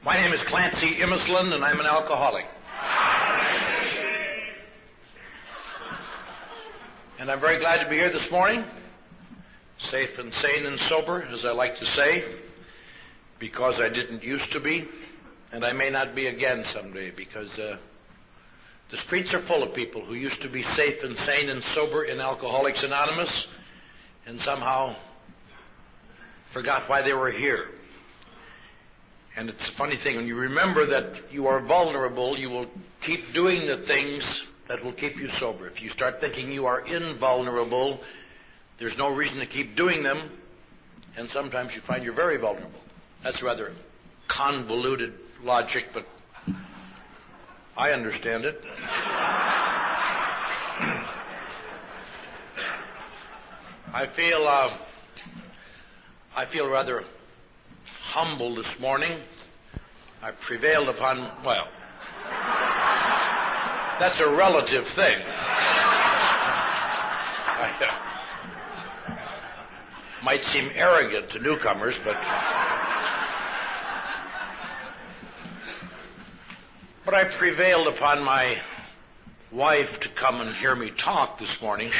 My name is Clancy Imisland, and I'm an alcoholic. And I'm very glad to be here this morning, safe and sane and sober, as I like to say, because I didn't used to be, and I may not be again someday, because the streets are full of people who used to be safe and sane and sober in Alcoholics Anonymous, and somehow forgot why they were here. And it's a funny thing, when you remember that you are vulnerable, you will keep doing the things that will keep you sober. If you start thinking you are invulnerable, there's no reason to keep doing them, and sometimes you find you're very vulnerable. That's rather convoluted logic, but I understand it. I feel rather humble this morning. I prevailed upon, well, that's a relative thing. Might seem arrogant to newcomers, but I prevailed upon my wife to come and hear me talk this morning.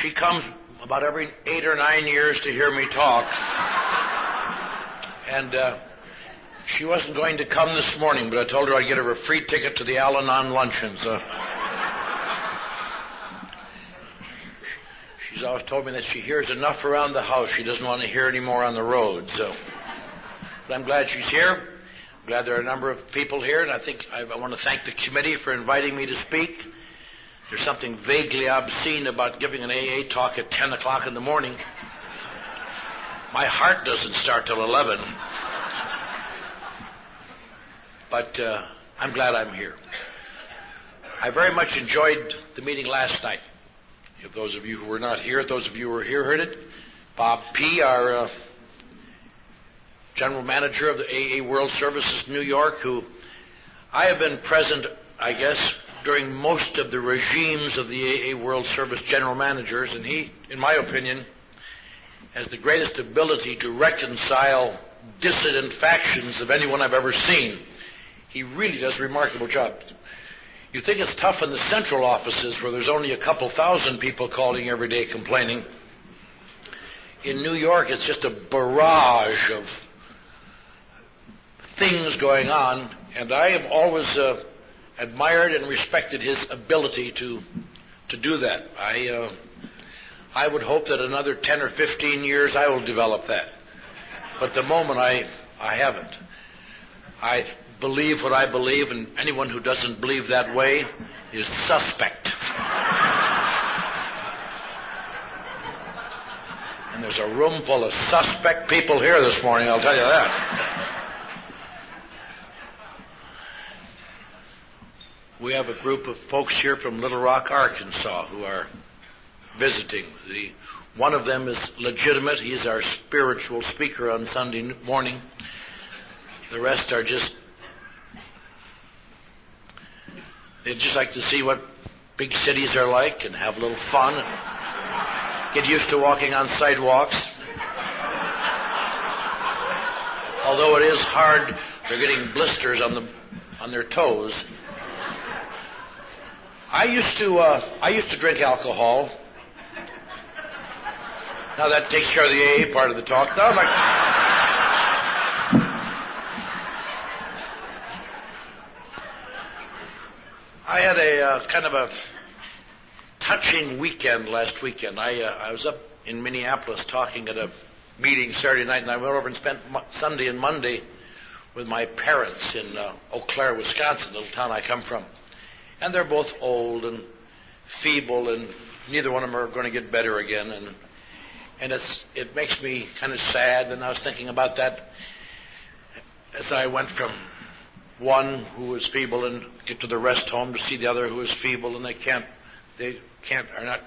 She comes about every 8 or 9 years to hear me talk. And she wasn't going to come this morning, but I told her I'd get her a free ticket to the Al-Anon luncheon. So she's always told me that she hears enough around the house. She doesn't want to hear any more on the road. But I'm glad she's here. I'm glad there are a number of people here, and I want to thank the committee for inviting me to speak. There's something vaguely obscene about giving an AA talk at 10 o'clock in the morning. My heart doesn't start till 11. But I'm glad I'm here. I very much enjoyed the meeting last night. If those of you who were not here, those of you who were here heard it. Bob P., our general manager of the AA World Services in New York, who I have been present, I guess, during most of the regimes of the AA World Service general managers, and he, in my opinion, has the greatest ability to reconcile dissident factions of anyone I've ever seen. He really does a remarkable job. You think it's tough in the central offices where there's only a couple thousand people calling every day complaining. In New York, it's just a barrage of things going on, and I have always admired and respected his ability to do that. I would hope that another 10 or 15 years I will develop that. But at the moment I haven't. I believe what I believe, and anyone who doesn't believe that way is suspect. And there's a room full of suspect people here this morning, I'll tell you that. We have a group of folks here from Little Rock, Arkansas, who are visiting. One of them is legitimate. He's our spiritual speaker on Sunday morning. The rest are they'd just like to see what big cities are like and have a little fun and get used to walking on sidewalks. Although it is hard, they're getting blisters on their toes. I used to drink alcohol. Now that takes care of the AA part of the talk. Now I had a kind of a touching weekend last weekend. I was up in Minneapolis talking at a meeting Saturday night, and I went over and spent Sunday and Monday with my parents in Eau Claire, Wisconsin, the little town I come from. And they're both old and feeble, and neither one of them are going to get better again. And it makes me kind of sad. And I was thinking about that as I went from one who was feeble and get to the rest home to see the other who is feeble, and are not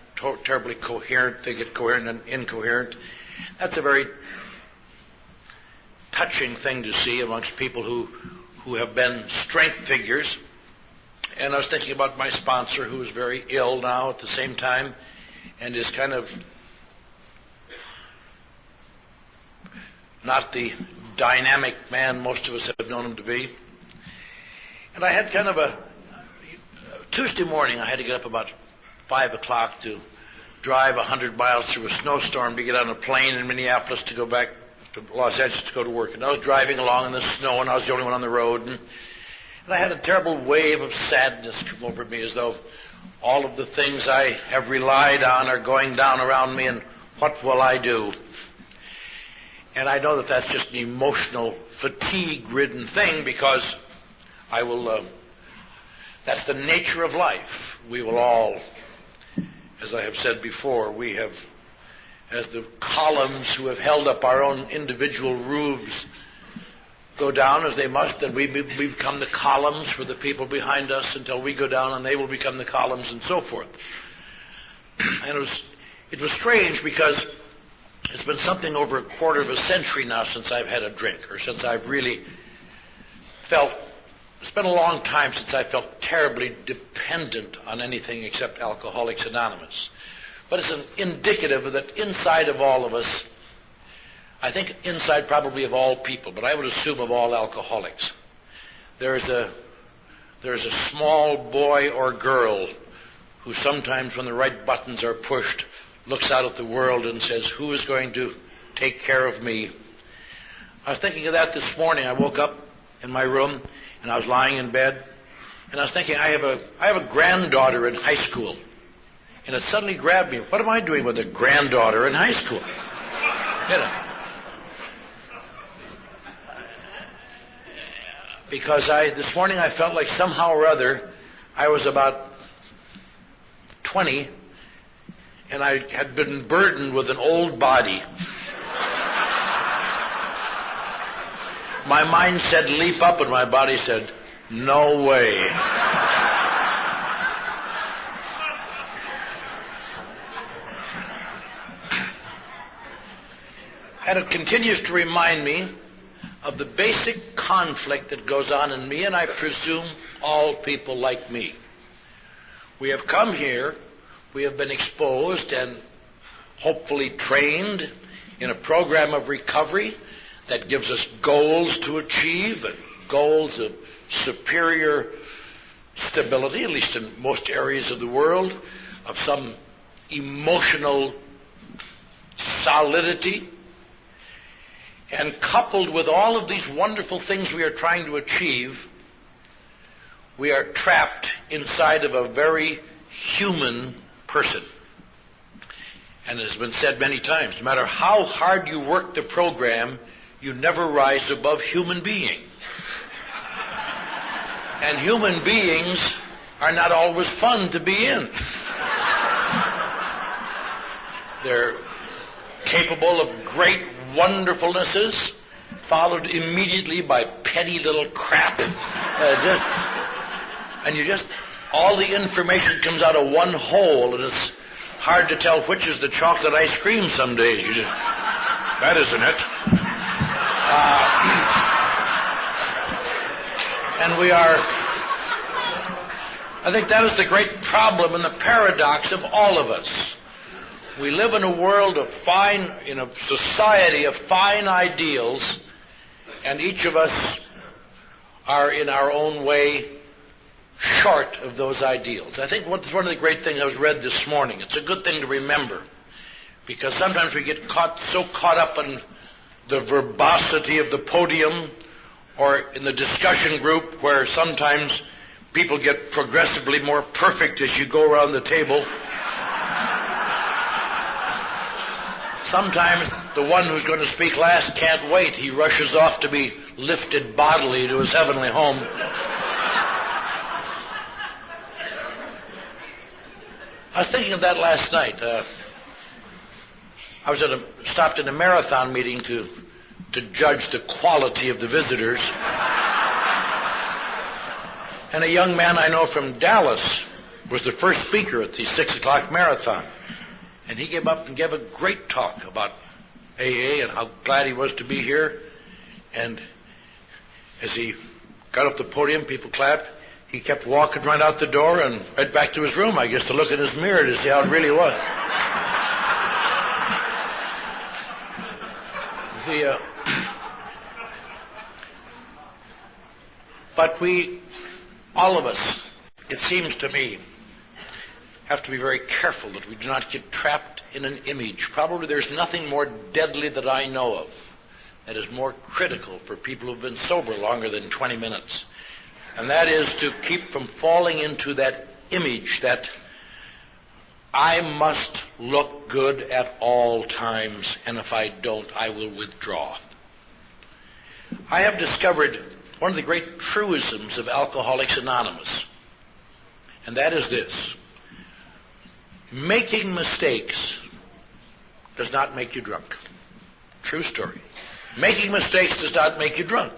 terribly coherent. They get coherent and incoherent. That's a very touching thing to see amongst people who have been strength figures. And I was thinking about my sponsor, who is very ill now at the same time, and is kind of not the dynamic man most of us have known him to be. And I had kind of Tuesday morning, I had to get up about 5 o'clock to drive 100 miles through a snowstorm to get on a plane in Minneapolis to go back to Los Angeles to go to work. And I was driving along in the snow, and I was the only one on the road. And I had a terrible wave of sadness come over me, as though all of the things I have relied on are going down around me, and what will I do? And I know that that's just an emotional, fatigue-ridden thing, because I will, that's the nature of life. We will all, as I have said before, we have, as the columns who have held up our own individual roofs go down as they must, and we become the columns for the people behind us until we go down, and they will become the columns, and so forth. And it was strange, because it's been something over a quarter of a century now since I've had a drink, or since I've really felt, it's been a long time since I felt terribly dependent on anything except Alcoholics Anonymous. But it's indicative that inside of all of us, I think inside probably of all people, but I would assume of all alcoholics, there's a small boy or girl who sometimes, when the right buttons are pushed, looks out at the world and says, who is going to take care of me? I was thinking of that this morning. I woke up in my room, and I was lying in bed, and I was thinking, I have a granddaughter in high school. And it suddenly grabbed me. What am I doing with a granddaughter in high school? You know. Because this morning I felt like somehow or other I was about 20, and I had been burdened with an old body. My mind said leap up, and my body said no way. And it continues to remind me of the basic conflict that goes on in me, and I presume all people like me. We have come here, we have been exposed and hopefully trained in a program of recovery that gives us goals to achieve, and goals of superior stability, at least in most areas of the world, of some emotional solidity. And coupled with all of these wonderful things we are trying to achieve, we are trapped inside of a very human person. And it has been said many times, no matter how hard you work the program, you never rise above human being. And human beings are not always fun to be in. They're capable of great wonderfulnesses, followed immediately by petty little crap. All the information comes out of one hole, and it's hard to tell which is the chocolate ice cream some days. That isn't it. And we are, I think that is the great problem and the paradox of all of us. We live in a world of in a society of fine ideals, and each of us are in our own way short of those ideals. I think one of the great things I was read this morning, it's a good thing to remember, because sometimes we get so caught up in the verbosity of the podium or in the discussion group, where sometimes people get progressively more perfect as you go around the table. Sometimes the one who's going to speak last can't wait. He rushes off to be lifted bodily to his heavenly home. I was thinking of that last night. I was stopped in a marathon meeting to judge the quality of the visitors. And a young man I know from Dallas was the first speaker at the 6 o'clock marathon. And he came up and gave a great talk about AA and how glad he was to be here. And as he got up the podium, people clapped. He kept walking right out the door and right back to his room, I guess, to look in his mirror to see how it really was. But all of us, it seems to me, have to be very careful that we do not get trapped in an image. Probably there's nothing more deadly that I know of that is more critical for people who've been sober longer than 20 minutes. And that is to keep from falling into that image that I must look good at all times, and if I don't, I will withdraw. I have discovered one of the great truisms of Alcoholics Anonymous, and that is this: making mistakes does not make you drunk. True story. Making mistakes does not make you drunk.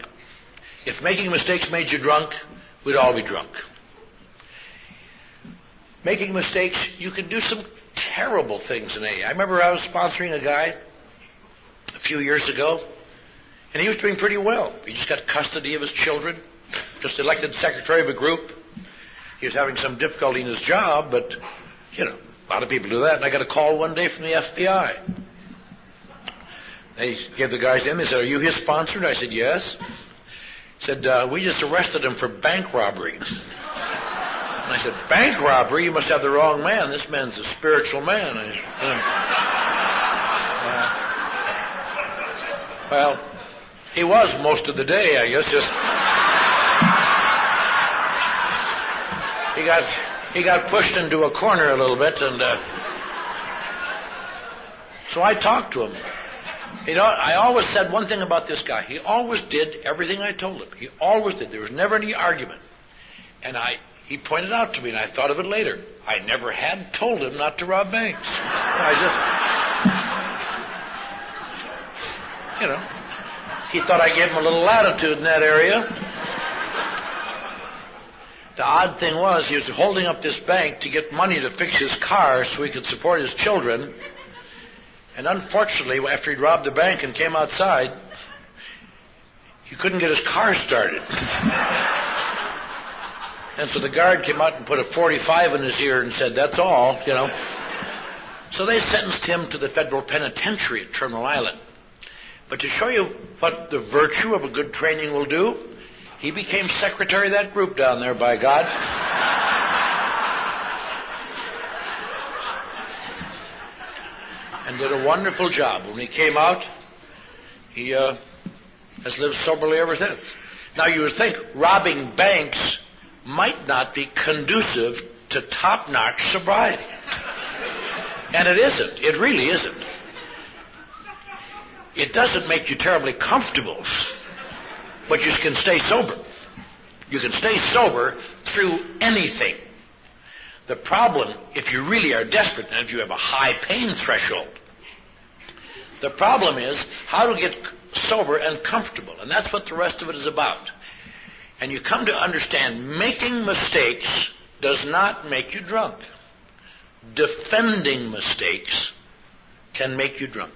If making mistakes made you drunk, we'd all be drunk. Making mistakes, you can do some terrible things in AA. I remember I was sponsoring a guy a few years ago, and he was doing pretty well. He just got custody of his children, just elected secretary of a group. He was having some difficulty in his job, but, a lot of people do that. And I got a call one day from the FBI. They gave the guys in. They said, "Are you his sponsor?" And I said, "Yes." He said, "We just arrested him for bank robbery." And I said, "Bank robbery? You must have the wrong man. This man's a spiritual man." Well, he was most of the day, I guess. He got pushed into a corner a little bit, and so I talked to him. I always said one thing about this guy. He always did everything I told him. He always did. There was never any argument. And he pointed out to me, and I thought of it later. I never had told him not to rob banks. He thought I gave him a little latitude in that area. The odd thing was, he was holding up this bank to get money to fix his car so he could support his children. And unfortunately, after he'd robbed the bank and came outside, he couldn't get his car started. And so the guard came out and put a .45 in his ear and said, "That's all, So they sentenced him to the federal penitentiary at Terminal Island. But to show you what the virtue of a good training will do, he became secretary of that group down there, by God. And did a wonderful job. When he came out, he has lived soberly ever since. Now, you would think robbing banks might not be conducive to top-notch sobriety. And it isn't. It really isn't. It doesn't make you terribly comfortable, but you can stay sober. You can stay sober through anything. The problem, if you really are desperate and if you have a high pain threshold, the problem is how to get sober and comfortable, and that's what the rest of it is about. And you come to understand making mistakes does not make you drunk. Defending mistakes can make you drunk.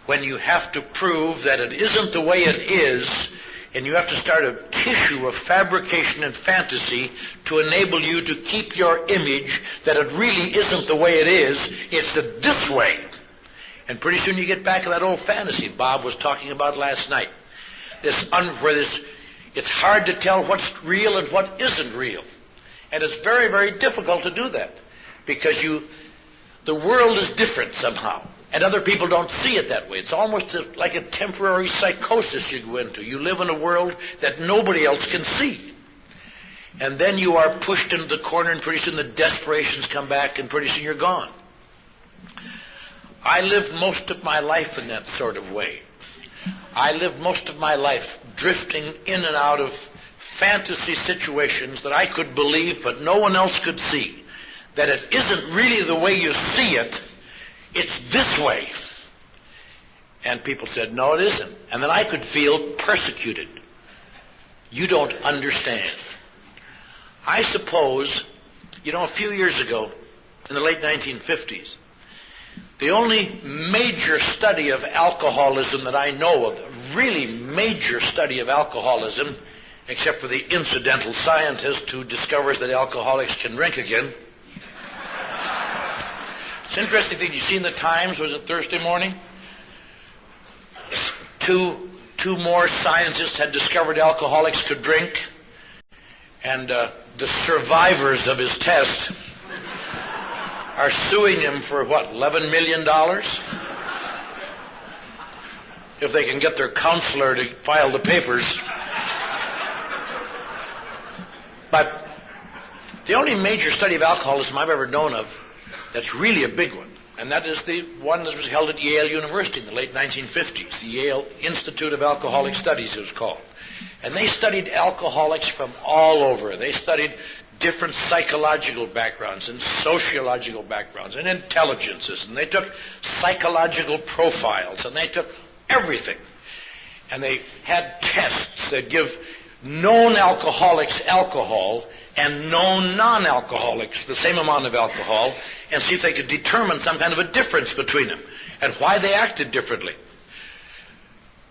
When you have to prove that it isn't the way it is, and you have to start a tissue of fabrication and fantasy to enable you to keep your image that it really isn't the way it is, it's this way. And pretty soon you get back to that old fantasy Bob was talking about last night. Where it's hard to tell what's real and what isn't real. And it's very, very difficult to do that because the world is different somehow. And other people don't see it that way. It's almost like a temporary psychosis you go into. You live in a world that nobody else can see. And then you are pushed into the corner, and pretty soon the desperations come back, and pretty soon you're gone. I lived most of my life in that sort of way. I lived most of my life drifting in and out of fantasy situations that I could believe, but no one else could see. That it isn't really the way you see it. It's this way. And people said, no, it isn't. And then I could feel persecuted. You don't understand. I suppose, a few years ago, in the late 1950s, the only major study of alcoholism that I know of, really major study of alcoholism, except for the incidental scientist who discovers that alcoholics can drink again. It's an interesting thing. You see in the Times, was it Thursday morning? Two 2 more scientists had discovered alcoholics could drink, and the survivors of his test are suing him for, what, $11 million? If they can get their counselor to file the papers. But the only major study of alcoholism I've ever known of that's really a big one, and that is the one that was held at Yale University in the late 1950s, the Yale Institute of Alcoholic Studies it was called. And they studied alcoholics from all over. They studied different psychological backgrounds and sociological backgrounds and intelligences, and they took psychological profiles, and they took everything. And they had tests that give known alcoholics alcohol and known non-alcoholics the same amount of alcohol, and see if they could determine some kind of a difference between them and why they acted differently.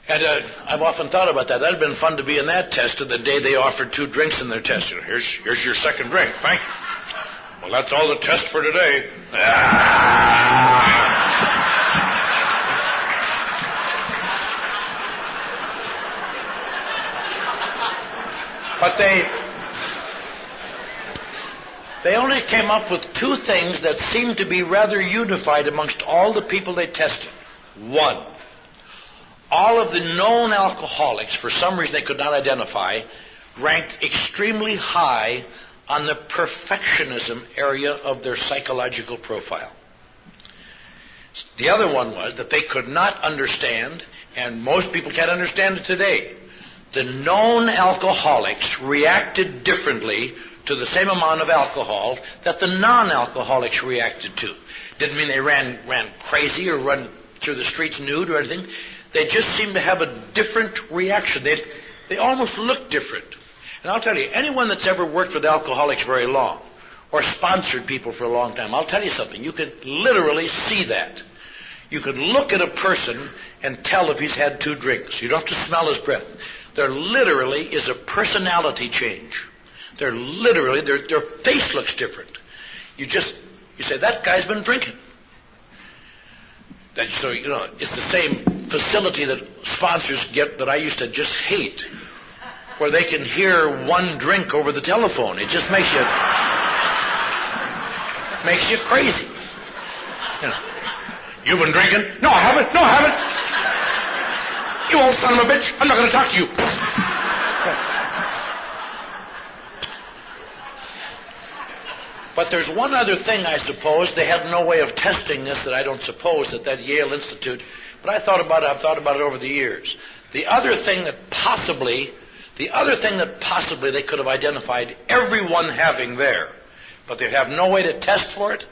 And I've often thought about that. That would have been fun to be in that test the day they offered 2 drinks in their test. Here's your second drink. Thank you. Well, that's all the test for today. But they only came up with 2 things that seemed to be rather unified amongst all the people they tested. 1, all of the known alcoholics, for some reason they could not identify, ranked extremely high on the perfectionism area of their psychological profile. The other one was that they could not understand, and most people can't understand it today, the known alcoholics reacted differently to the same amount of alcohol that the non-alcoholics reacted to. Didn't mean they ran crazy or run through the streets nude or anything. They just seemed to have a different reaction. They almost looked different. And I'll tell you, anyone that's ever worked with alcoholics very long or sponsored people for a long time, I'll tell you something. You can literally see that. You can look at a person and tell if he's had 2 drinks. You don't have to smell his breath. There literally is a personality change. Their face looks different. You say, that guy's been drinking. So, it's the same facility that sponsors get that I used to just hate, where they can hear 1 drink over the telephone. It just makes you crazy. You've been drinking? No, I haven't. No, I haven't. You old son of a bitch. I'm not going to talk to you. But there's one other thing, I suppose. They had no way of testing this that I don't suppose at that Yale Institute. But I've thought about it over the years. The other thing that possibly they could have identified everyone having there, but they have no way to test for it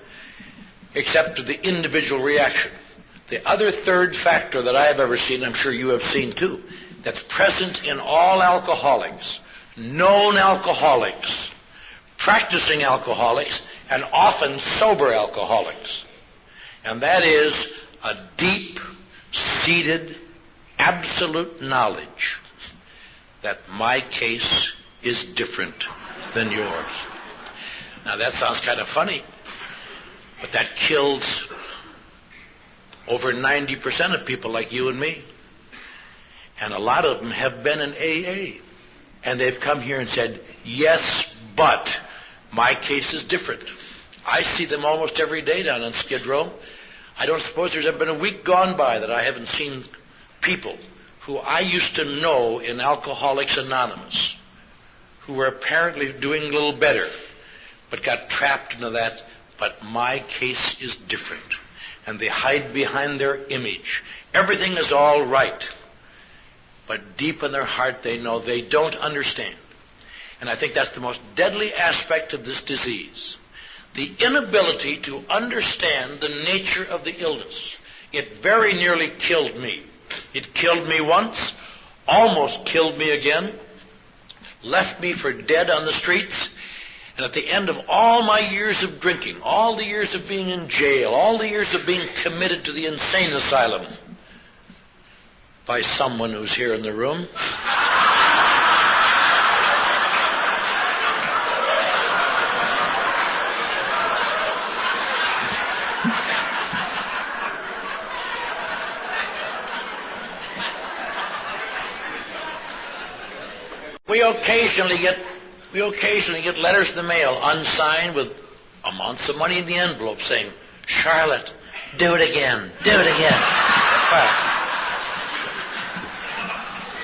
except to the individual reaction. The other third factor that I have ever seen, I'm sure you have seen too, that's present in all alcoholics, known alcoholics, practicing alcoholics, and often sober alcoholics. And that is a deep-seated, absolute knowledge that my case is different than yours. Now that sounds kind of funny, but that kills over 90% of people like you and me. And a lot of them have been in AA. And they've come here and said, yes, but my case is different. I see them almost every day down on Skid Row. I don't suppose there's ever been a week gone by that I haven't seen people who I used to know in Alcoholics Anonymous, who were apparently doing a little better, but got trapped into that, but my case is different. And they hide behind their image. Everything is all right. But deep in their heart they know they don't understand. And I think that's the most deadly aspect of this disease. The inability to understand the nature of the illness. It very nearly killed me. It killed me once, almost killed me again, left me for dead on the streets, and at the end of all my years of drinking, all the years of being in jail, all the years of being committed to the insane asylum, by someone who's here in the room, We occasionally get letters in the mail unsigned with amounts of money in the envelope saying, "Charlotte, do it again, do it again." Well,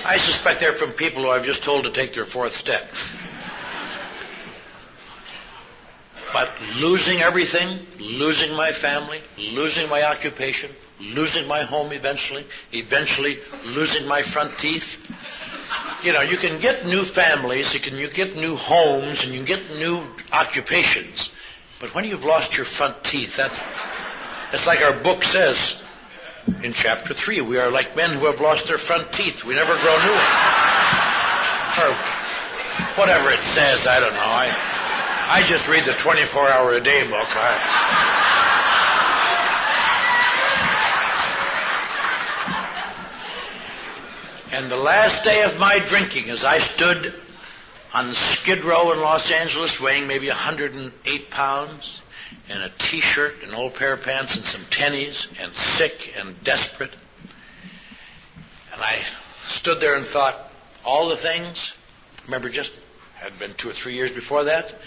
I suspect they're from people who I've just told to take their fourth step. But losing everything, losing my family, losing my occupation, losing my home eventually losing my front teeth. You know, you can get new families, you get new homes, and you can get new occupations. But when you've lost your front teeth, that's like our book says in chapter 3. We are like men who have lost their front teeth. We never grow new ones. Or whatever it says, I don't know. I just read the 24-hour-a-day book. And the last day of my drinking, as I stood on Skid Row in Los Angeles, weighing maybe 108 pounds, and a T-shirt, an old pair of pants, and some tennies, and sick and desperate, and I stood there and thought, all the things, remember just, had been 2 or 3 years before that,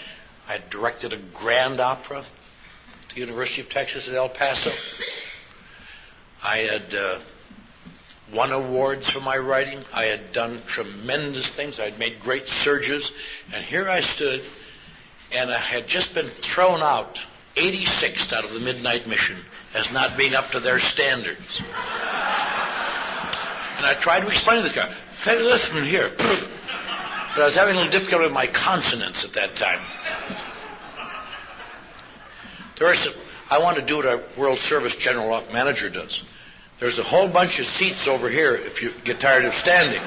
I had directed a grand opera at the University of Texas at El Paso. I had won awards for my writing. I had done tremendous things. I had made great surges. And here I stood, and I had just been thrown out, 86th out of the Midnight Mission, as not being up to their standards. And I tried to explain to this guy, "Hey, listen here." But I was having a little difficulty with my consonants at that time. I want to do what our World Service General Manager does. There's a whole bunch of seats over here if you get tired of standing.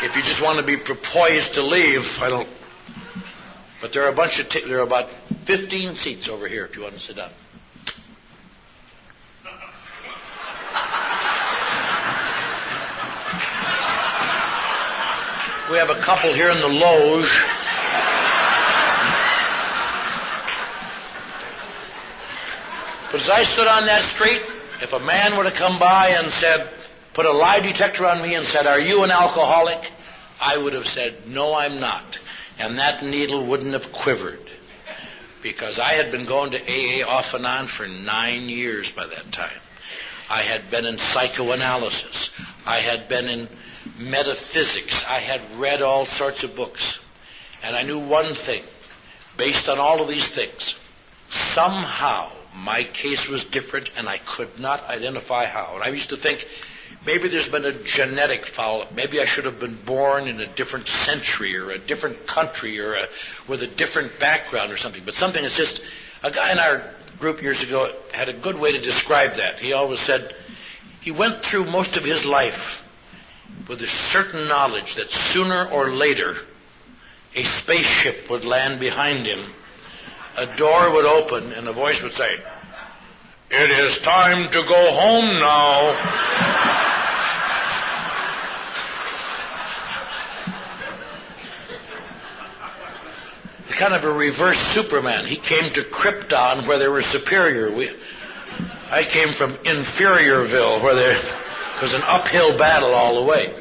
If you just want to be poised to leave, But there are there are about 15 seats over here if you want to sit down. We have a couple here in the loge. But as I stood on that street, if a man were to come by and put a lie detector on me and said, "Are you an alcoholic?" I would have said, "No, I'm not." And that needle wouldn't have quivered. Because I had been going to AA off and on for 9 years by that time. I had been in psychoanalysis. I had been in metaphysics. I had read all sorts of books. And I knew one thing. Based on all of these things, somehow my case was different, and I could not identify how. And I used to think, maybe there's been a genetic foul-up. Maybe I should have been born in a different century or a different country or with a different background or something. But something is just... A guy in our group years ago had a good way to describe that. He always said he went through most of his life with a certain knowledge that sooner or later a spaceship would land behind him, a door would open, and a voice would say, "It is time to go home now." Kind of a reverse Superman. He came to Krypton where they were superior. I came from Inferiorville where there was an uphill battle all the way.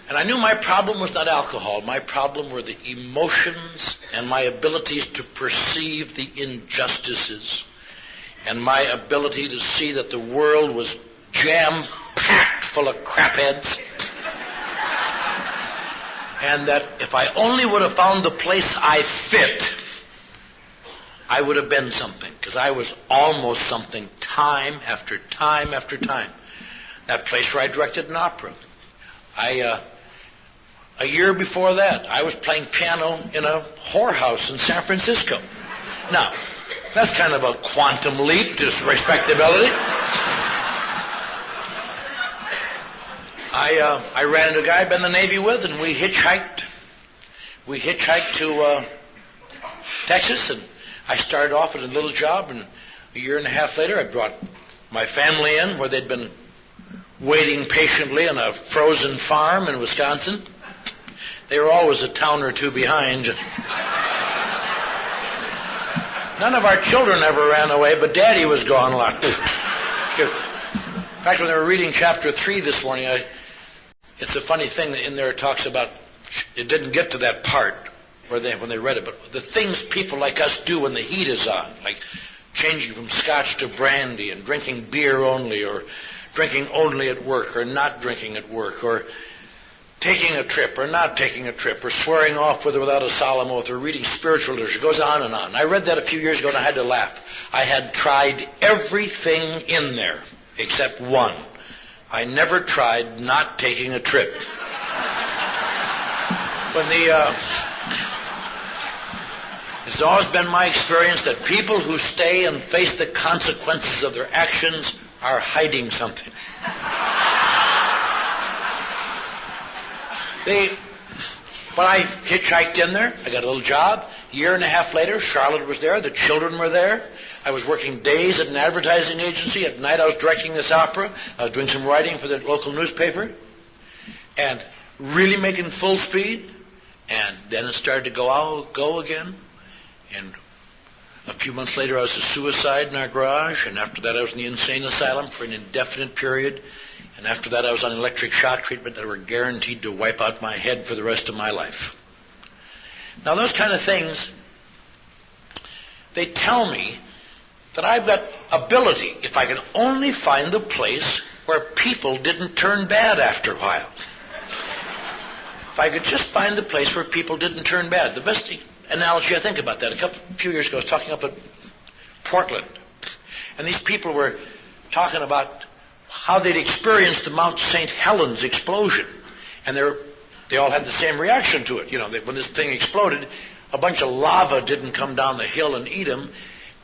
And I knew my problem was not alcohol. My problem were the emotions and my abilities to perceive the injustices and my ability to see that the world was jam-packed full of crapheads. And that if I only would have found the place I fit, I would have been something. Because I was almost something time after time after time. That place where I directed an opera. A year before that, I was playing piano in a whorehouse in San Francisco. Now, that's kind of a quantum leap to respectability. I ran into a guy I'd been in the Navy with, and we hitchhiked. We hitchhiked to Texas, and I started off at a little job, and a year and a half later, I brought my family in where they'd been waiting patiently on a frozen farm in Wisconsin. They were always a town or two behind. None of our children ever ran away, but Daddy was gone a lot. In fact, when they were reading chapter 3 this morning, It's a funny thing that in there it talks about, it didn't get to that part when they read it, but the things people like us do when the heat is on, like changing from scotch to brandy and drinking beer only, or drinking only at work, or not drinking at work, or taking a trip or not taking a trip, or swearing off with or without a solemn oath, or reading spiritual literature. It goes on and on. I read that a few years ago and I had to laugh. I had tried everything in there except one. I never tried not taking a trip. It's always been my experience that people who stay and face the consequences of their actions are hiding something. When I hitchhiked in there, I got a little job. A year and a half later, Charlotte was there. The children were there. I was working days at an advertising agency. At night, I was directing this opera. I was doing some writing for the local newspaper. And really making full speed. And then it started to go again. And a few months later, I was a suicide in our garage. And after that, I was in the insane asylum for an indefinite period. And after that, I was on electric shock treatment that were guaranteed to wipe out my head for the rest of my life. Now, those kind of things, they tell me that I've got ability if I can only find the place where people didn't turn bad after a while. If I could just find the place where people didn't turn bad. The best analogy I think about that, a few years ago, I was talking up at Portland. And these people were talking about how they'd experienced the Mount St. Helens explosion. And they all had the same reaction to it. You know, when this thing exploded, a bunch of lava didn't come down the hill and eat them,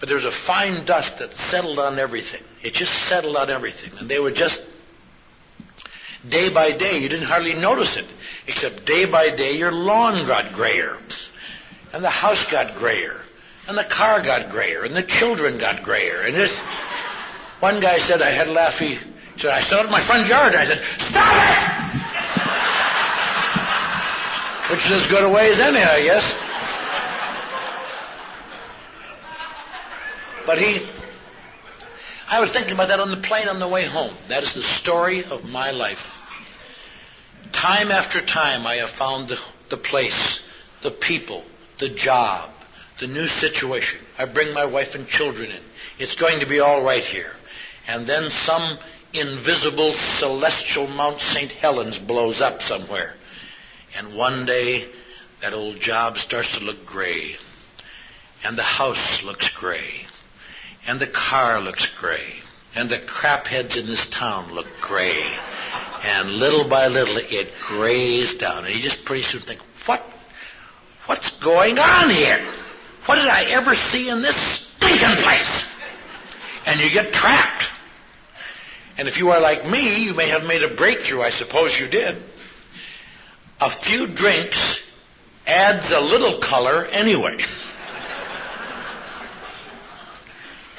but there was a fine dust that settled on everything. It just settled on everything. And they were just, day by day, you didn't hardly notice it, except day by day your lawn got grayer, and the house got grayer, and the car got grayer, and the children got grayer. And this, one guy said, I had a laugh, he said, I stood out in my front yard, and I said, stop it! Which is as good a way as any, I guess. But I was thinking about that on the plane on the way home. That is the story of my life. Time after time I have found the place, the people, the job, the new situation. I bring my wife and children in. It's going to be all right here. And then some invisible celestial Mount St. Helens blows up somewhere. And one day that old job starts to look gray. And the house looks gray. And the car looks gray. And the crapheads in this town look gray. And little by little it grays down. And you just pretty soon think, what's going on here? What did I ever see in this stinking place? And you get trapped. And if you are like me, you may have made a breakthrough. I suppose you did. A few drinks adds a little color anyway.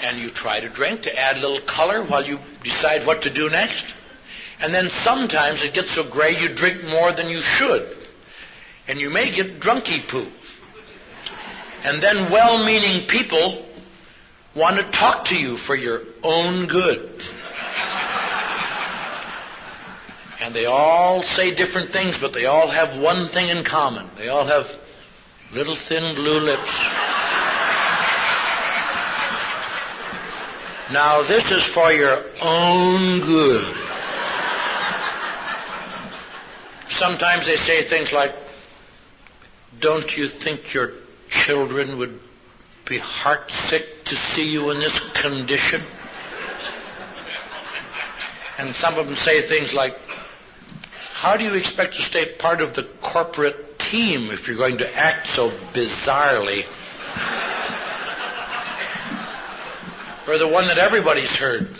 And you try to drink to add a little color while you decide what to do next. And then sometimes it gets so gray you drink more than you should. And you may get drunky poo. And then well-meaning people want to talk to you for your own good. And they all say different things, but they all have one thing in common. They all have little thin blue lips. Now, this is for your own good. Sometimes they say things like, don't you think your children would be heartsick to see you in this condition? And some of them say things like, how do you expect to stay part of the corporate team if you're going to act so bizarrely? Or the one that everybody's heard,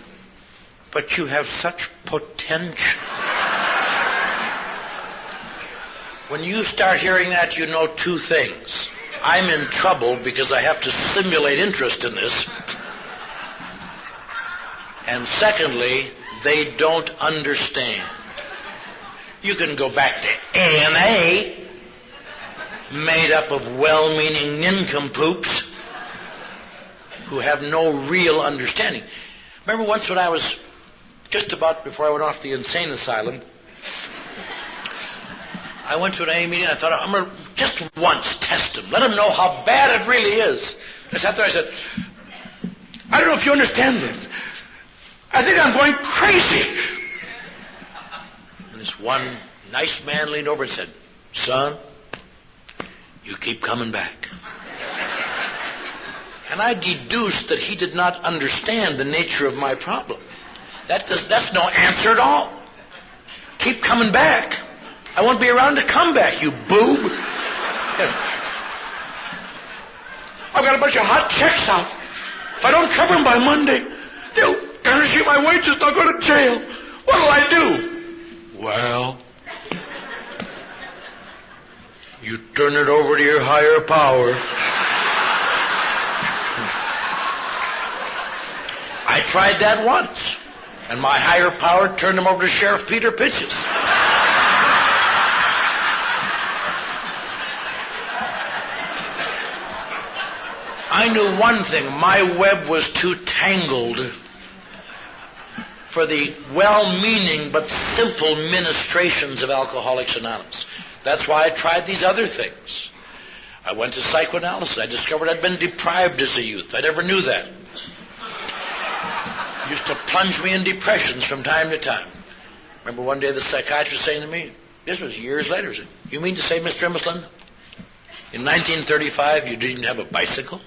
but you have such potential. When you start hearing that, you know two things. I'm in trouble because I have to stimulate interest in this. And secondly, they don't understand. You can go back to AMA, made up of well-meaning nincompoops who have no real understanding. Remember once when I was just about before I went off the insane asylum, I went to an AA meeting. I thought, I'm going to just once test them. Let them know how bad it really is. I sat there. I said, I don't know if you understand this. I think I'm going crazy. And this one nice man leaned over and said, son, you keep coming back. And I deduced that he did not understand the nature of my problem. That's no answer at all. Keep coming back. I won't be around to come back, you boob. I've got a bunch of hot checks out. If I don't cover them by Monday, they'll guarantee my wages. I'll go to jail. What'll I do? Well, you turn it over to your higher power. I tried that once, and my higher power turned him over to Sheriff Peter Pitches. I knew one thing. My web was too tangled for the well-meaning but simple ministrations of Alcoholics Anonymous. That's why I tried these other things. I went to psychoanalysis. I discovered I'd been deprived as a youth. I never knew that. It used to plunge me in depressions from time to time. Remember one day the psychiatrist saying to me, this was years later, said, you mean to say, Mr. Immelslund, in 1935 you didn't have a bicycle?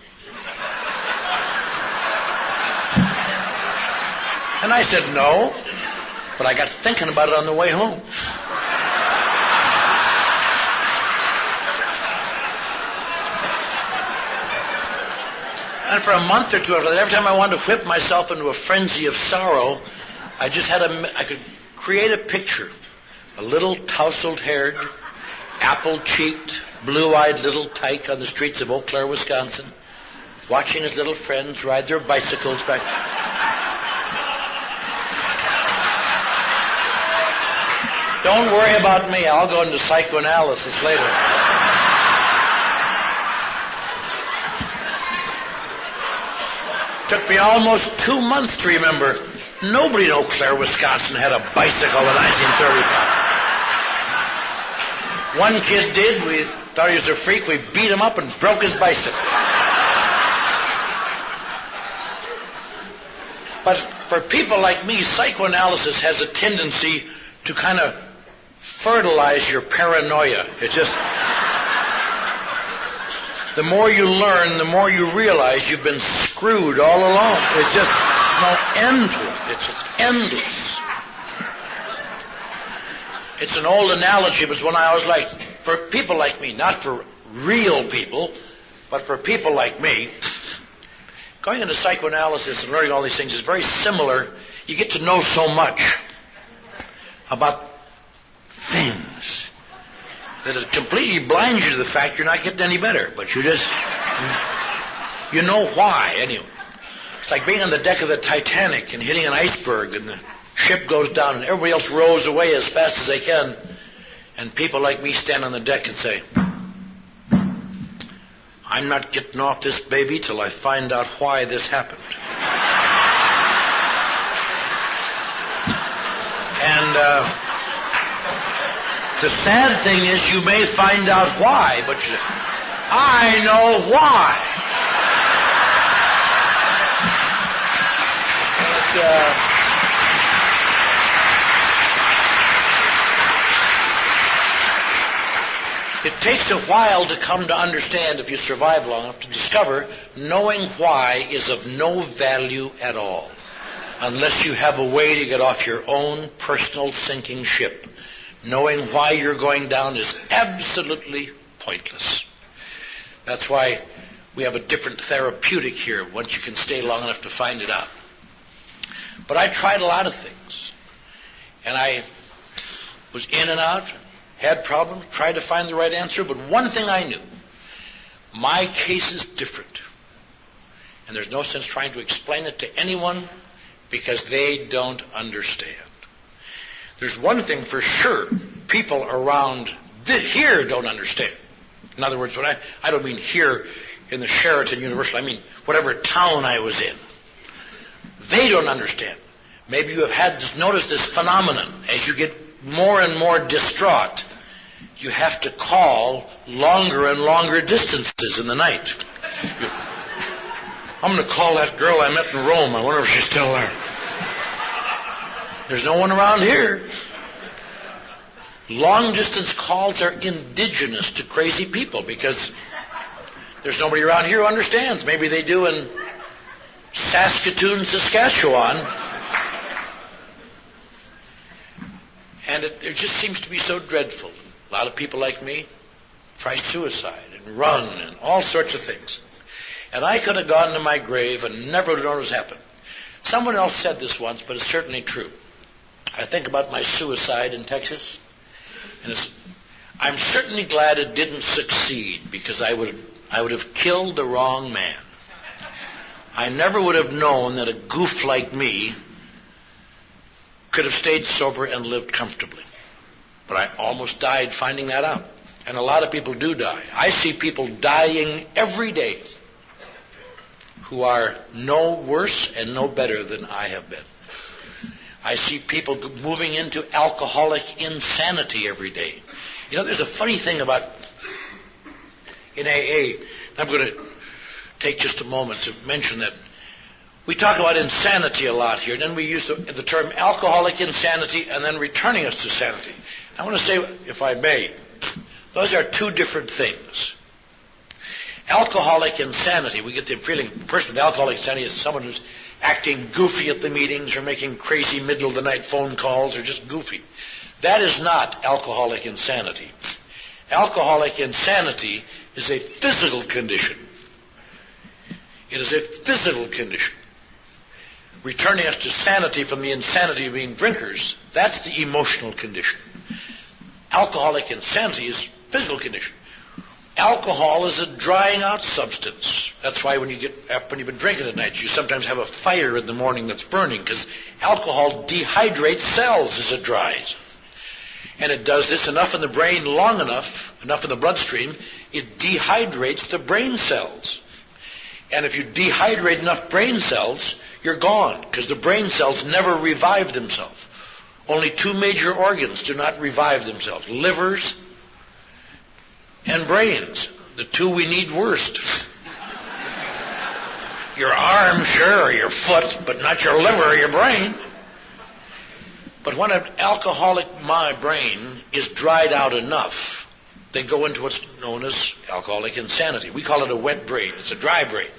And I said, no, but I got thinking about it on the way home. And for a month or two, every time I wanted to whip myself into a frenzy of sorrow, I just had I could create a picture. A little tousled-haired, apple-cheeked, blue-eyed little tyke on the streets of Eau Claire, Wisconsin, watching his little friends ride their bicycles back. Don't worry about me. I'll go into psychoanalysis later. Took me almost 2 months to remember. Nobody in Eau Claire, Wisconsin had a bicycle in 1935. One kid did. We thought he was a freak. We beat him up and broke his bicycle. But for people like me, psychoanalysis has a tendency to kind of fertilize your paranoia. It just... The more you learn, the more you realize you've been screwed all along. It's just no end to it. It's endless. It's an old analogy, but it's one I always liked. For people like me, not for real people, but for people like me, going into psychoanalysis and learning all these things is very similar. You get to know so much about things that it completely blinds you to the fact you're not getting any better, but you just, you know why, anyway. It's like being on the deck of the Titanic and hitting an iceberg, and the ship goes down, and everybody else rows away as fast as they can, and people like me stand on the deck and say, I'm not getting off this baby till I find out why this happened. And, the sad thing is you may find out why, but I know why. It takes a while to come to understand, if you survive long enough, to discover knowing why is of no value at all, unless you have a way to get off your own personal sinking ship. Knowing why you're going down is absolutely pointless. That's why we have a different therapeutic here once you can stay long enough to find it out. But I tried a lot of things. And I was in and out, had problems, tried to find the right answer. But one thing I knew, my case is different. And there's no sense trying to explain it to anyone because they don't understand. There's one thing for sure, people around here don't understand. In other words, when I don't mean here in the Sheraton Universal, I mean whatever town I was in. They don't understand. Maybe you have had noticed this phenomenon as you get more and more distraught. you have to call longer and longer distances in the night. I'm going to call that girl I met in Rome. I wonder if she's still there. There's no one around here. Long-distance calls are indigenous to crazy people because there's nobody around here who understands. Maybe they do in Saskatoon, Saskatchewan. And it just seems to be so dreadful. A lot of people like me try suicide and run and all sorts of things. And I could have gone to my grave and never would have known what was happened. Someone else said this once, but it's certainly true. I think about my suicide in Texas, and I'm certainly glad it didn't succeed because I would have killed the wrong man. I never would have known that a goof like me could have stayed sober and lived comfortably. But I almost died finding that out. And a lot of people do die. I see people dying every day who are no worse and no better than I have been. I see people moving into alcoholic insanity every day. You know, there's a funny thing about in AA. I'm going to take just a moment to mention that we talk about insanity a lot here. Then we use the term alcoholic insanity and then returning us to sanity. I want to say, if I may, those are two different things. Alcoholic insanity, we get the feeling the person with alcoholic insanity is someone who's acting goofy at the meetings or making crazy middle-of-the-night phone calls or just goofy. That is not alcoholic insanity. Alcoholic insanity is a physical condition. It is a physical condition. Returning us to sanity from the insanity of being drinkers, that's the emotional condition. Alcoholic insanity is a physical condition. Alcohol is a drying out substance. That's why when you've been drinking at night, you sometimes have a fire in the morning that's burning, because alcohol dehydrates cells as it dries. And it does this enough in the brain long enough in the bloodstream, it dehydrates the brain cells. And if you dehydrate enough brain cells, you're gone, because the brain cells never revive themselves. Only two major organs do not revive themselves: livers and brains, the two we need worst. Your arm, sure, or your foot, but not your liver or your brain. But when an alcoholic brain is dried out enough, they go into what's known as alcoholic insanity. We call it a wet brain. It's a dry brain.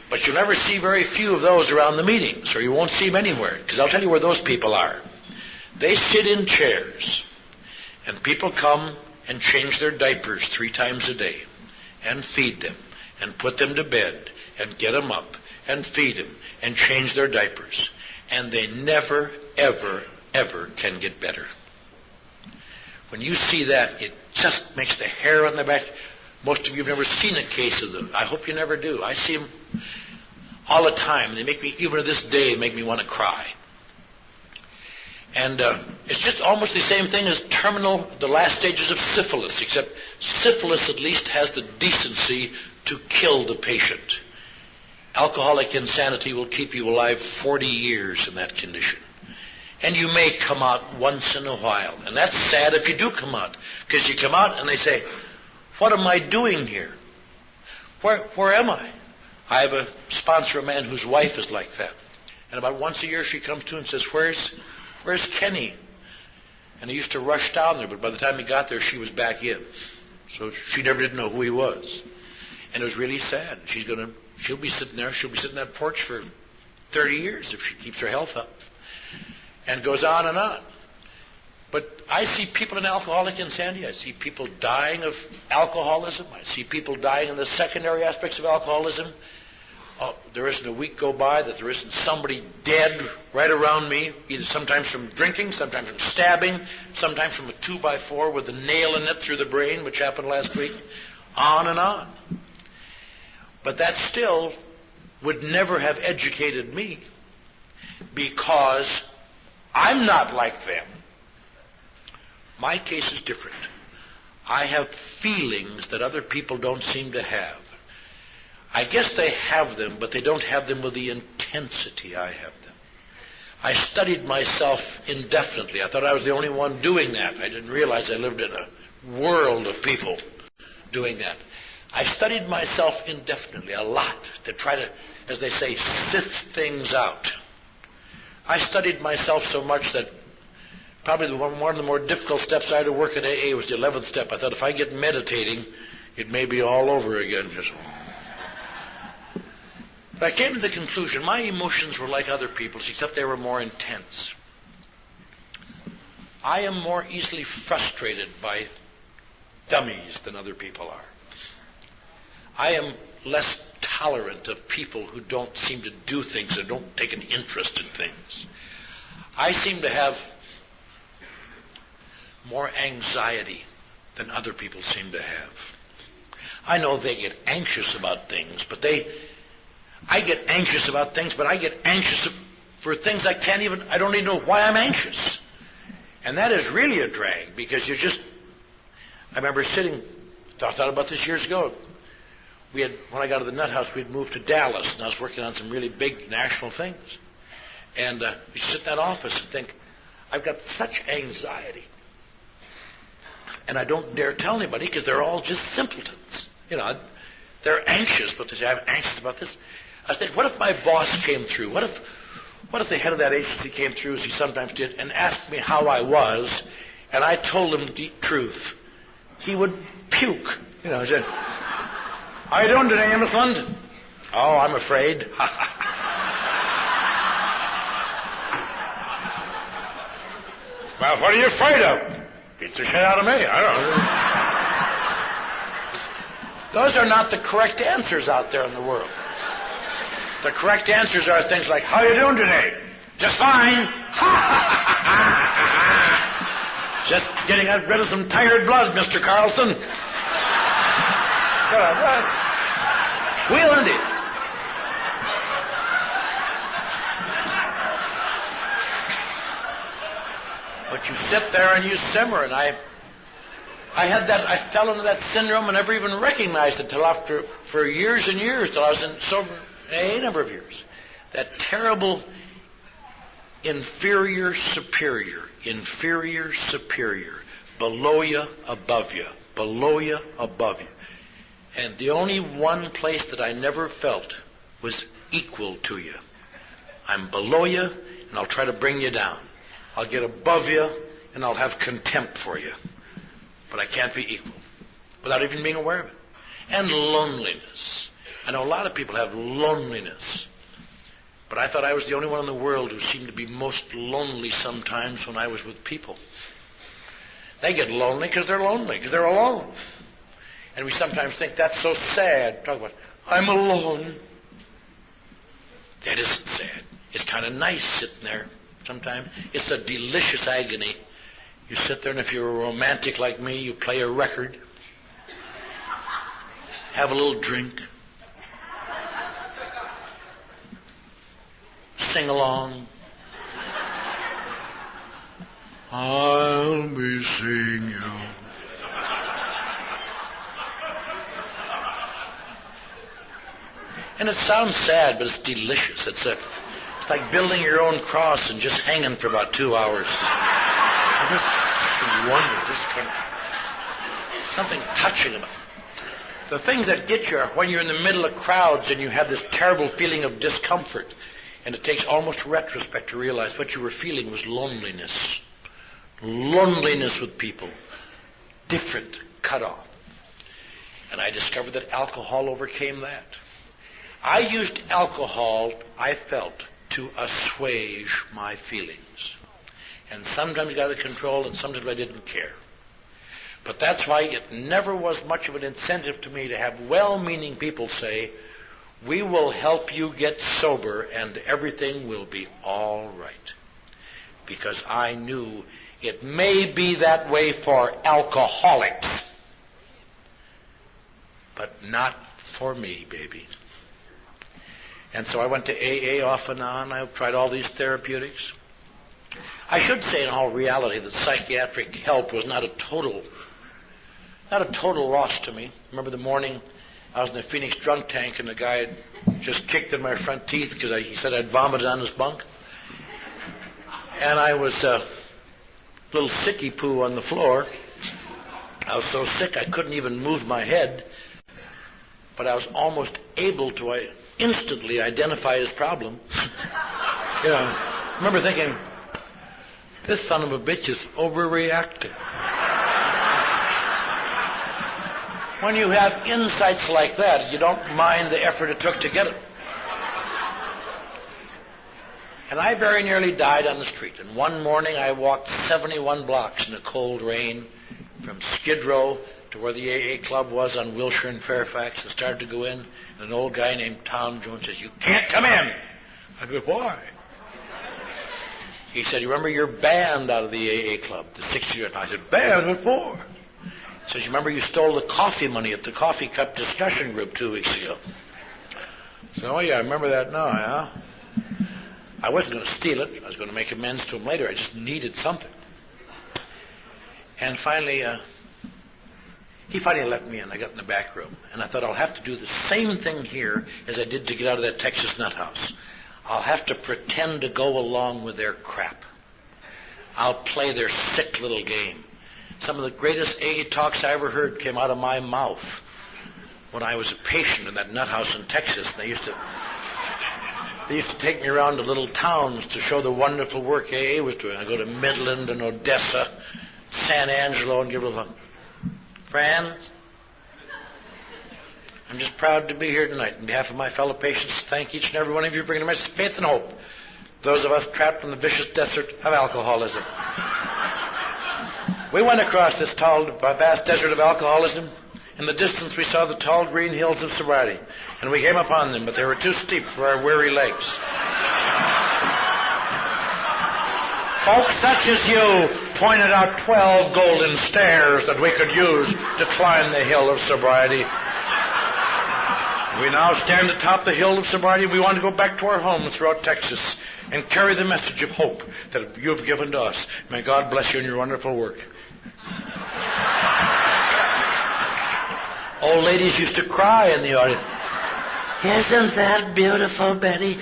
But you'll never see very few of those around the meetings, or you won't see them anywhere, because I'll tell you where those people are. They sit in chairs, and people come and change their diapers 3 times a day, and feed them, and put them to bed, and get them up, and feed them, and change their diapers. And they never, ever, ever can get better. When you see that, it just makes the hair on the back. Most of you have never seen a case of them. I hope you never do. I see them all the time. They make me, even to this day, make me want to cry. And it's just almost the same thing as the last stages of syphilis, except syphilis at least has the decency to kill the patient. Alcoholic insanity will keep you alive 40 years in that condition. And you may come out once in a while. And that's sad if you do come out, because you come out and they say, what am I doing here? Where am I? I have a sponsor, a man whose wife is like that. And about once a year she comes to and says, Where's Kenny? And he used to rush down there, but by the time he got there, she was back in. So she never did know who he was. And it was really sad. She'll be sitting there, she'll be sitting on that porch for 30 years if she keeps her health up. And goes on and on. But I see people in alcoholic insanity. I see people dying of alcoholism. I see people dying in the secondary aspects of alcoholism. There isn't a week go by that there isn't somebody dead right around me, either sometimes from drinking, sometimes from stabbing, sometimes from a 2x4 with a nail in it through the brain, which happened last week, on and on. But that still would never have educated me, because I'm not like them. My case is different. I have feelings that other people don't seem to have. I guess they have them, but they don't have them with the intensity I have them. I studied myself indefinitely. I thought I was the only one doing that. I didn't realize I lived in a world of people doing that. I studied myself indefinitely, a lot, to try to, as they say, sift things out. I studied myself so much that probably one of the more difficult steps I had to work at AA was the 11th step. I thought if I get meditating, it may be all over again. But I came to the conclusion my emotions were like other people's, except they were more intense. I am more easily frustrated by dummies than other people are. I am less tolerant of people who don't seem to do things and don't take an interest in things. I seem to have more anxiety than other people seem to have. I know they get anxious about things, but I get anxious about things, but I get anxious for things I don't even know why I'm anxious. And that is really a drag, because I remember I thought about this years ago. When I got to the Nut House, we'd moved to Dallas, and I was working on some really big national things. And you sit in that office and think, I've got such anxiety. And I don't dare tell anybody, because they're all just simpletons. They're anxious, but they say, I'm anxious about this. I said, what if my boss came through? What if the head of that agency came through, as he sometimes did, and asked me how I was, and I told him the truth? He would puke. He said, how are you doing today, Miss Lund? Oh, I'm afraid. Well, what are you afraid of? Beat the shit out of me. I don't know. Those are not the correct answers out there in the world. The correct answers are things like, how are you doing today? Just fine. Just getting rid of some tired blood, Mr. Carlson. Wheeling it. But you sit there and you simmer, and I fell into that syndrome and never even recognized it for years and years, till I was in sober a number of years. That terrible inferior superior, below you, above you, below you, above you. And the only one place that I never felt was equal to you. I'm below you, and I'll try to bring you down. I'll get above you, and I'll have contempt for you. But I can't be equal, without even being aware of it. And loneliness. I know a lot of people have loneliness. But I thought I was the only one in the world who seemed to be most lonely sometimes when I was with people. They get lonely because they're alone. And we sometimes think that's so sad. Talk about, I'm alone. That isn't sad. It's kind of nice sitting there sometimes. It's a delicious agony. You sit there, and if you're a romantic like me, you play a record, have a little drink, sing along. I'll be seeing you. And it sounds sad, but it's delicious. It's like building your own cross and just hanging for about 2 hours. Just something touching about it. The things that get you are when you're in the middle of crowds and you have this terrible feeling of discomfort, and it takes almost retrospect to realize what you were feeling was loneliness. Loneliness with people. Different, cut off. And I discovered that alcohol overcame that. I used alcohol, I felt, to assuage my feelings. And sometimes got out of control, and sometimes I didn't care. But that's why it never was much of an incentive to me to have well-meaning people say, we will help you get sober and everything will be all right. Because I knew it may be that way for alcoholics, but not for me, baby. And so I went to AA off and on. I tried all these therapeutics. I should say in all reality that psychiatric help was not a total loss to me. Remember the morning I was in the Phoenix drunk tank and the guy had just kicked in my front teeth because he said I'd vomited on his bunk. And I was a little sicky poo on the floor. I was so sick I couldn't even move my head, but I was almost able to instantly identify his problem. I remember thinking, this son of a bitch is overreacting. When you have insights like that, you don't mind the effort it took to get it. And I very nearly died on the street. And one morning I walked 71 blocks in the cold rain from Skid Row to where the AA club was on Wilshire and Fairfax. I started to go in, and an old guy named Tom Jones says, "You can't come in." I said, "Why?" He said, "You remember you're banned out of the AA club, the 6 years." I said, "Banned? What for?" He says, "You remember you stole the coffee money at the coffee cup discussion group 2 weeks ago?" I said, "Oh, yeah, I remember that now, yeah." I wasn't going to steal it. I was going to make amends to him later. I just needed something. And finally, he finally let me in. I got in the back room. And I thought, I'll have to do the same thing here as I did to get out of that Texas nut house. I'll have to pretend to go along with their crap. I'll play their sick little game. Some of the greatest AA talks I ever heard came out of my mouth when I was a patient in that nut house in Texas. They used to take me around to little towns to show the wonderful work AA was doing. I go to Midland and Odessa, San Angelo, and give a little, "Friends, I'm just proud to be here tonight. On behalf of my fellow patients, thank each and every one of you for bringing a message of faith and hope. Those of us trapped in the vicious desert of alcoholism." We went across this tall, vast desert of alcoholism. In the distance, we saw the tall green hills of sobriety, and we came upon them, but they were too steep for our weary legs. Folks such as you pointed out 12 golden stairs that we could use to climb the hill of sobriety. We now stand atop the hill of sobriety. We want to go back to our homes throughout Texas and carry the message of hope that you've given to us. May God bless you in your wonderful work. Old ladies used to cry in the audience. "Isn't that beautiful, Betty?"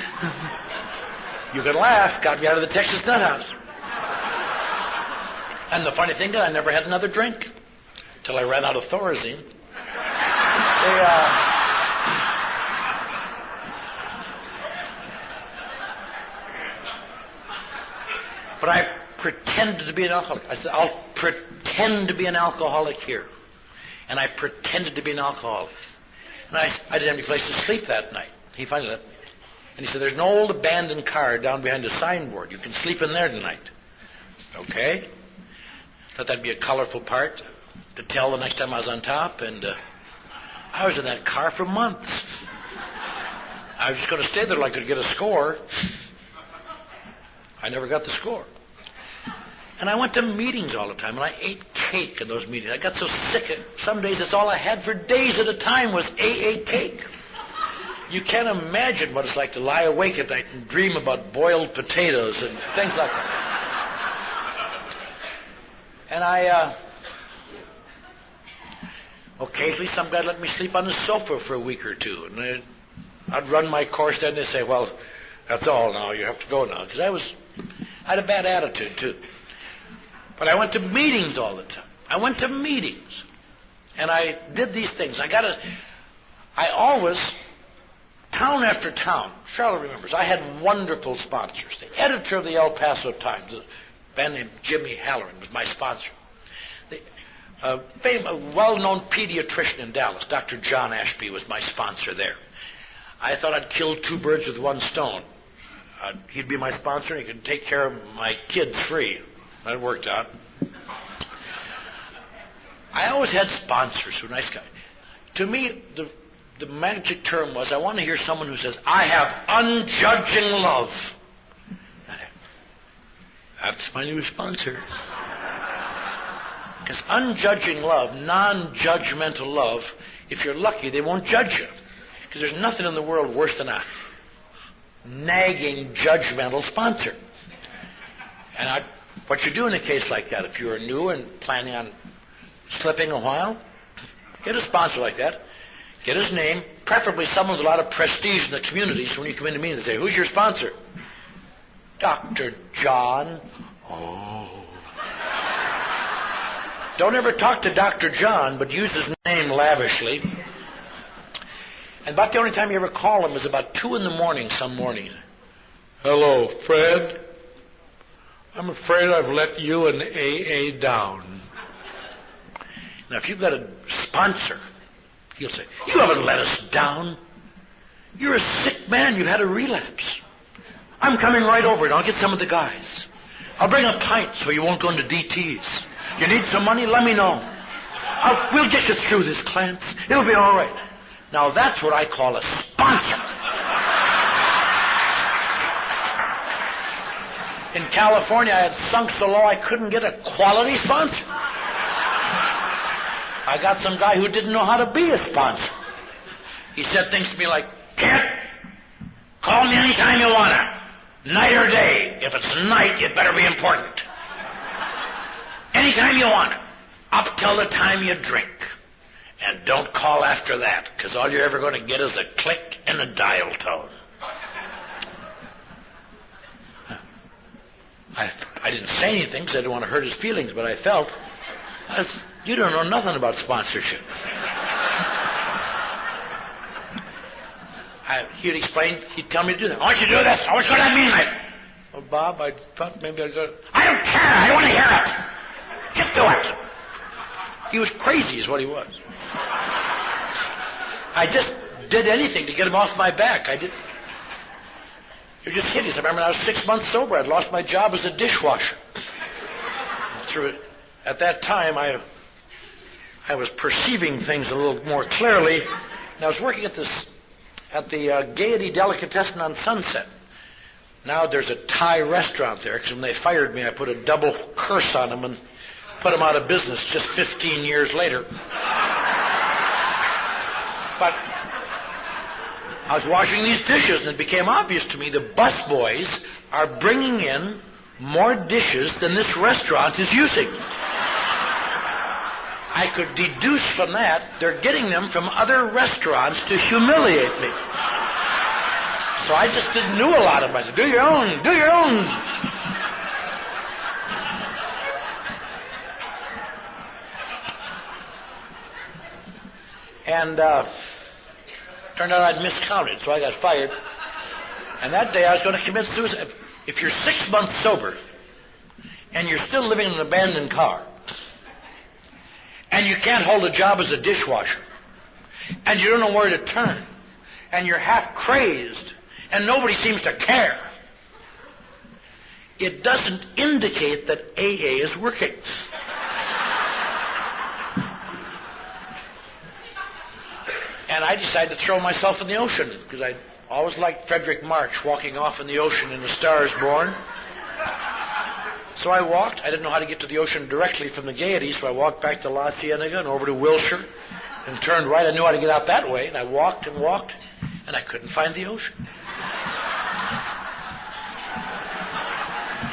You could laugh. Got me out of the Texas nut house. And the funny thing is, I never had another drink till I ran out of Thorazine. But I pretended to be an alcoholic. I said, "I'll pretend to be an alcoholic here." And I pretended to be an alcoholic. And I didn't have any place to sleep that night. He finally let me. And he said, "There's an old abandoned car down behind the signboard. You can sleep in there tonight." Okay. Thought that'd be a colorful part to tell the next time I was on top. And I was in that car for months. I was just going to stay there till I could get a score. I never got the score. And I went to meetings all the time, and I ate cake in those meetings. I got so sick, some days that's all I had for days at a time was AA cake. You can't imagine what it's like to lie awake at night and dream about boiled potatoes and things like that. And occasionally some guy let me sleep on the sofa for a week or two, and I'd run my course then. They'd say, "Well, that's all now, you have to go now," because I had a bad attitude too. But I went to meetings all the time. I went to meetings. And I did these things. I always, town after town, Charlotte remembers, I had wonderful sponsors. The editor of the El Paso Times, a man named Jimmy Halloran, was my sponsor. A well-known pediatrician in Dallas, Dr. John Ashby, was my sponsor there. I thought I'd kill 2 birds with 1 stone. He'd be my sponsor, and he could take care of my kids free. That worked out. I always had sponsors who were nice guys. To me, the magic term was, I want to hear someone who says, "I have unjudging love." That's my new sponsor. Because unjudging love, non-judgmental love, if you're lucky, they won't judge you. Because there's nothing in the world worse than a nagging, judgmental sponsor. And what you do in a case like that, if you're new and planning on slipping a while, get a sponsor like that, get his name, preferably someone with a lot of prestige in the community, so when you come into meetings, they say, "Who's your sponsor?" Dr. John. Oh. Don't ever talk to Dr. John, but use his name lavishly. And about the only time you ever call him is about 2 in the morning some morning. Hello, Fred. I'm afraid I've let you and AA down. Now, if you've got a sponsor, he'll say, you haven't let us down. You're a sick man. You had a relapse. I'm coming right over and I'll get some of the guys. I'll bring a pint so you won't go into DTs. You need some money? Let me know. We'll get you through this, Clarence. It'll be all right. Now, that's what I call a sponsor. In California, I had sunk so low I couldn't get a quality sponsor. I got some guy who didn't know how to be a sponsor. He said things to me like, Kent, call me anytime you want to. Night or day. If it's night, it better be important. Anytime you want to. Up till the time you drink. And don't call after that, because all you're ever going to get is a click and a dial tone. I didn't say anything because I didn't want to hurt his feelings, but I felt, you don't know nothing about sponsorship. He'd explain, he'd tell me to do that. I want you to do this. What's going to mean? Well, Bob, I thought maybe I was... I don't care. I don't want to hear it. Just do it. He was crazy is what he was. I just did anything to get him off my back. It was just hideous. I remember when I was 6 months sober, I'd lost my job as a dishwasher. At that time, I was perceiving things a little more clearly, and I was working at the Gaiety Delicatessen on Sunset. Now there's a Thai restaurant there, because when they fired me, I put a double curse on them and put them out of business just 15 years later. But I was washing these dishes, and it became obvious to me the busboys are bringing in more dishes than this restaurant is using. I could deduce from that they're getting them from other restaurants to humiliate me. So I just knew a lot of them. I said, do your own, do your own. And turned out I'd miscounted, so I got fired. And that day I was going to commit suicide. If you're 6 months sober and you're still living in an abandoned car and you can't hold a job as a dishwasher and you don't know where to turn and you're half crazed and nobody seems to care, it doesn't indicate that AA is working. And I decided to throw myself in the ocean because I always liked Frederick March walking off in the ocean in A Star is Born. So I walked. I didn't know how to get to the ocean directly from the Gaiety, so I walked back to La Cienega and over to Wilshire and turned right. I knew how to get out that way, and I walked, and I couldn't find the ocean.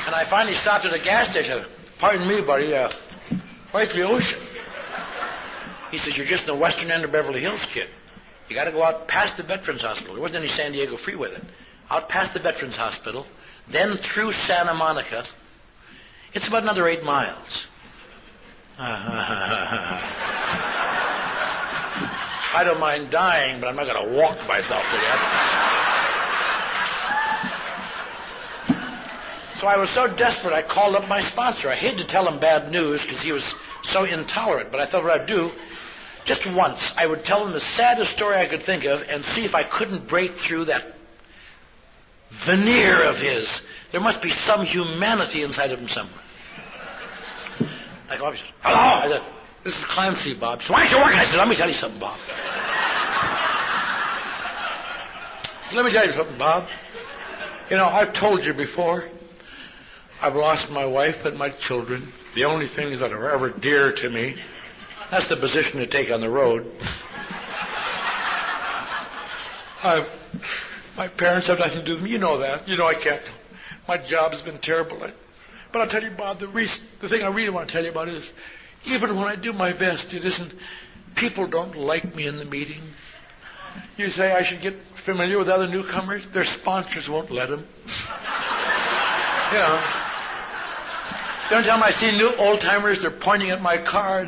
And I finally stopped at a gas station. Pardon me, buddy, where's the ocean? He says, you're just in the western end of Beverly Hills, kid. You got to go out past the Veterans Hospital. There wasn't any San Diego Freeway then. Out past the Veterans Hospital, then through Santa Monica. It's about another 8 miles. I don't mind dying, but I'm not going to walk myself to that. So I was so desperate, I called up my sponsor. I hated to tell him bad news because he was so intolerant, but I thought what I'd do, just once, I would tell him the saddest story I could think of and see if I couldn't break through that veneer of his. There must be some humanity inside of him somewhere. I go up, he says, hello? I said, this is Clancy, Bob. So why aren't you working? I said, let me tell you something, Bob. Let me tell you something, Bob. You know, I've told you before, I've lost my wife and my children. The only things that are ever dear to me. That's the position to take on the road. My parents have nothing to do with me. You know that. You know I can't. My job has been terrible. But I'll tell you, Bob, the thing I really want to tell you about is, even when I do my best, it isn't, people don't like me in the meeting. You say I should get familiar with other newcomers. Their sponsors won't let them. You know. The only time I see new old-timers, they're pointing at my car.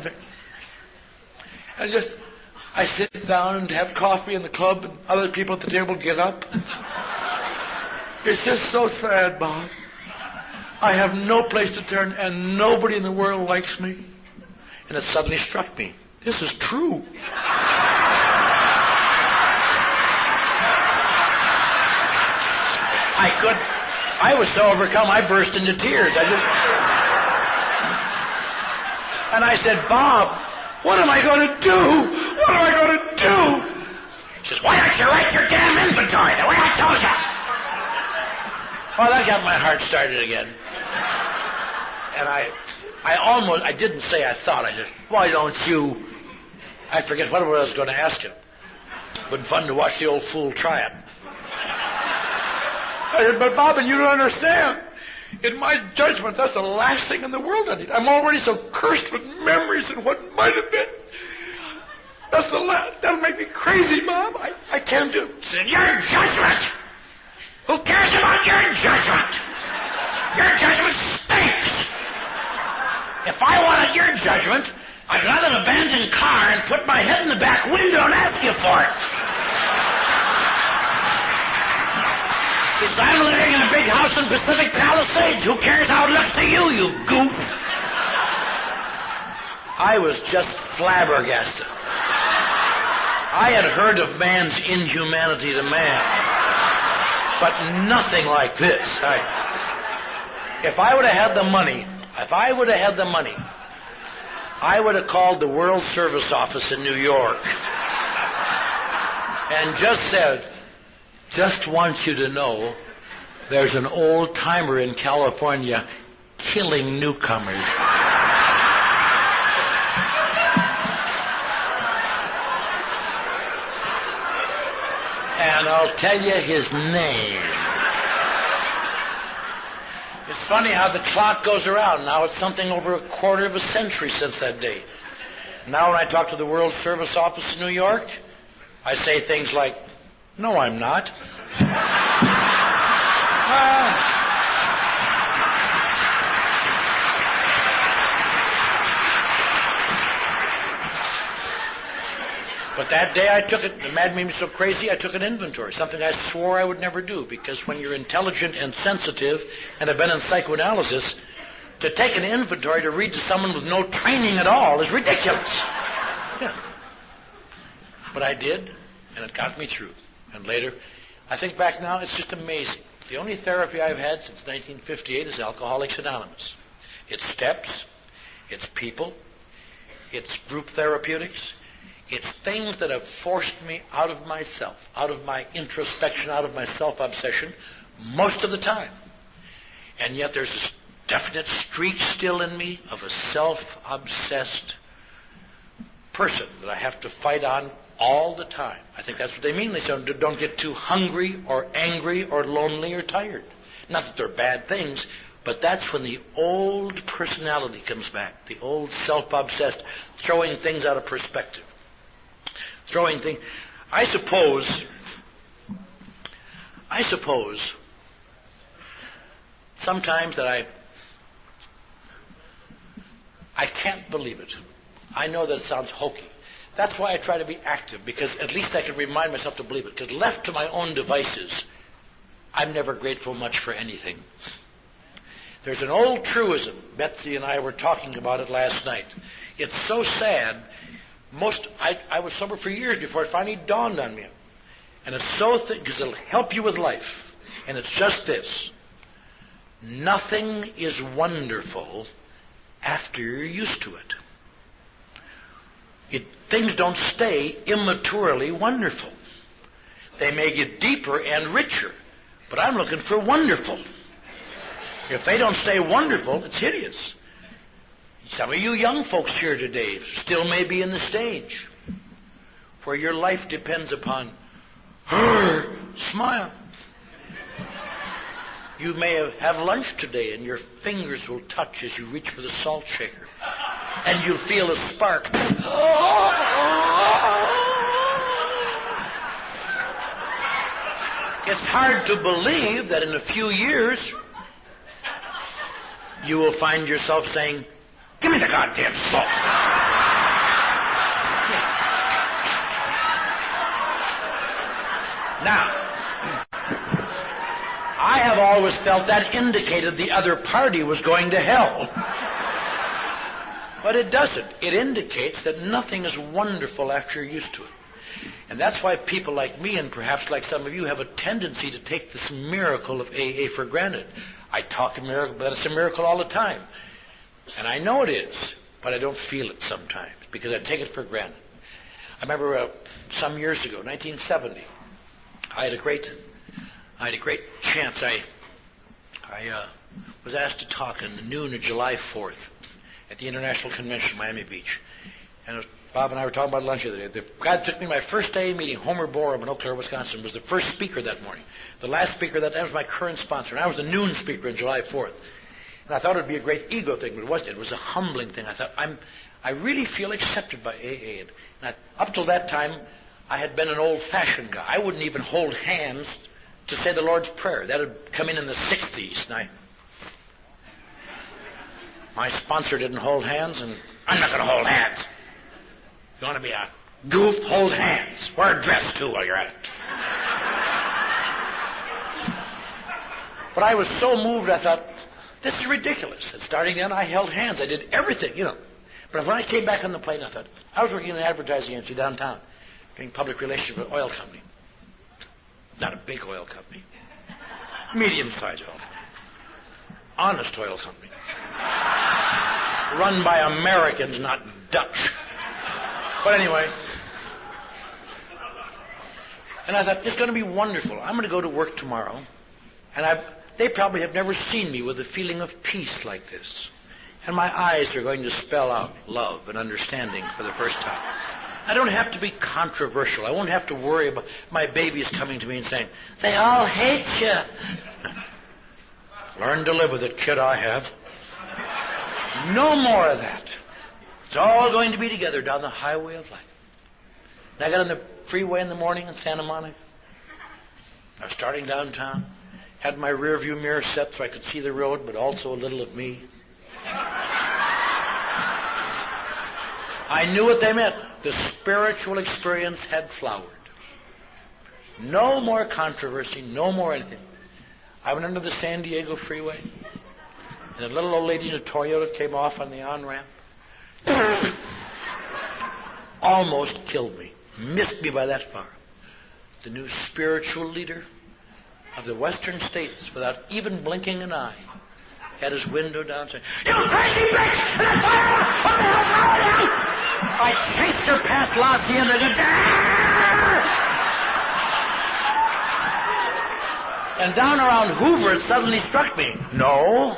I sit down and have coffee in the club, and other people at the table get up. It's just so sad, Bob. I have no place to turn, and nobody in the world likes me. And it suddenly struck me. This is true. I was so overcome, I burst into tears. And I said, Bob, what am I going to do? What am I going to do? He says, why don't you write your damn inventory the way I told you? Well, that got my heart started again. And I didn't say I thought. I said, why don't you? I forget what I was going to ask him. It would be fun to watch the old fool try it. I said, but Bob, and you don't understand. In my judgment, that's the last thing in the world I need. I'm already so cursed with memories and what might have been. That's the last. That'll make me crazy, Bob. I can't do it. It's in your judgment. Who cares about your judgment? Your judgment stinks. If I wanted your judgment, I'd got an abandoned car and put my head in the back window and ask you for it. I'm living in a big house in Pacific Palisades. Who cares how it looks to you, you goof? I was just flabbergasted. I had heard of man's inhumanity to man, but nothing like this. If I would have had the money, I would have called the World Service Office in New York and just said, just want you to know there's an old-timer in California killing newcomers. And I'll tell you his name. It's funny how the clock goes around. Now it's something over a quarter of a century since that day. Now when I talk to the World Service Office in New York, I say things like, no, I'm not. But that day I took it, the mad made me so crazy, I took an inventory, something I swore I would never do, because when you're intelligent and sensitive and have been in psychoanalysis, to take an inventory to read to someone with no training at all is ridiculous. Yeah. But I did, and it got me through. And later, I think back now, it's just amazing. The only therapy I've had since 1958 is Alcoholics Anonymous. It's steps, it's people, it's group therapeutics, it's things that have forced me out of myself, out of my introspection, out of my self-obsession, most of the time. And yet there's this definite streak still in me of a self-obsessed person that I have to fight on all the time. I think that's what they mean. They say don't get too hungry or angry or lonely or tired. Not that they're bad things, but that's when the old personality comes back, the old self-obsessed, throwing things out of perspective. Throwing things. I suppose sometimes that I can't believe it. I know that it sounds hokey. That's why I try to be active, because at least I can remind myself to believe it. Because left to my own devices, I'm never grateful much for anything. There's an old truism. Betsy and I were talking about it last night. It's so sad. I was sober for years before it finally dawned on me. And it's so thick because it'll help you with life. And it's just this. Nothing is wonderful after you're used to it. Things don't stay immaturely wonderful. They may get deeper and richer, but I'm looking for wonderful. If they don't stay wonderful, it's hideous. Some of you young folks here today still may be in the stage where your life depends upon her smile. You may have lunch today and your fingers will touch as you reach for the salt shaker. And you'll feel a spark. It's hard to believe that in a few years you will find yourself saying, "Give me the goddamn salt." Now, I have always felt that indicated the other party was going to hell. But it doesn't. It indicates that nothing is wonderful after you're used to it. And that's why people like me, and perhaps like some of you, have a tendency to take this miracle of AA for granted. I talk a miracle, but it's a miracle all the time. And I know it is, but I don't feel it sometimes because I take it for granted. I remember some years ago, 1970, I had a great chance. I was asked to talk on noon of July 4th at the International Convention, Miami Beach. And Bob and I were talking about lunch the other day. The guy that took me to my first day meeting, Homer Borum in Eau Claire, Wisconsin, was the first speaker that morning. The last speaker that was my current sponsor. And I was the noon speaker on July 4th. And I thought it would be a great ego thing, but it wasn't. It was a humbling thing. I thought, I really feel accepted by AA. And up till that time, I had been an old-fashioned guy. I wouldn't even hold hands to say the Lord's Prayer. That had come in the 60s. And my sponsor didn't hold hands, and I'm not going to hold hands. You want to be a goof? Hold hands. Wear a dress, too, while you're at it. But I was so moved, I thought, this is ridiculous. And starting then, I held hands. I did everything, But when I came back on the plane, I thought, I was working in an advertising agency downtown, doing public relations for an oil company. Not a big oil company. Medium-sized oil company. Honest oil company. Run by Americans, not Dutch. But anyway. And I thought, it's going to be wonderful. I'm going to go to work tomorrow. And they probably have never seen me with a feeling of peace like this. And my eyes are going to spell out love and understanding for the first time. I don't have to be controversial. I won't have to worry about my babies coming to me and saying, they all hate you. Learn to live with it, kid, I have. No more of that. It's all going to be together down the highway of life. And I got on the freeway in the morning in Santa Monica. I was starting downtown. Had my rear view mirror set so I could see the road, but also a little of me. I knew what they meant. The spiritual experience had flowered. No more controversy, no more anything. I went into the San Diego freeway, and a little old lady in a Toyota came off on the on-ramp. Almost killed me. Missed me by that far. The new spiritual leader of the Western states, without even blinking an eye, had his window down saying, "You crazy bitch! What the hell's wrong with you?" I chased her past La Hacienda and down around Hoover it suddenly struck me. No.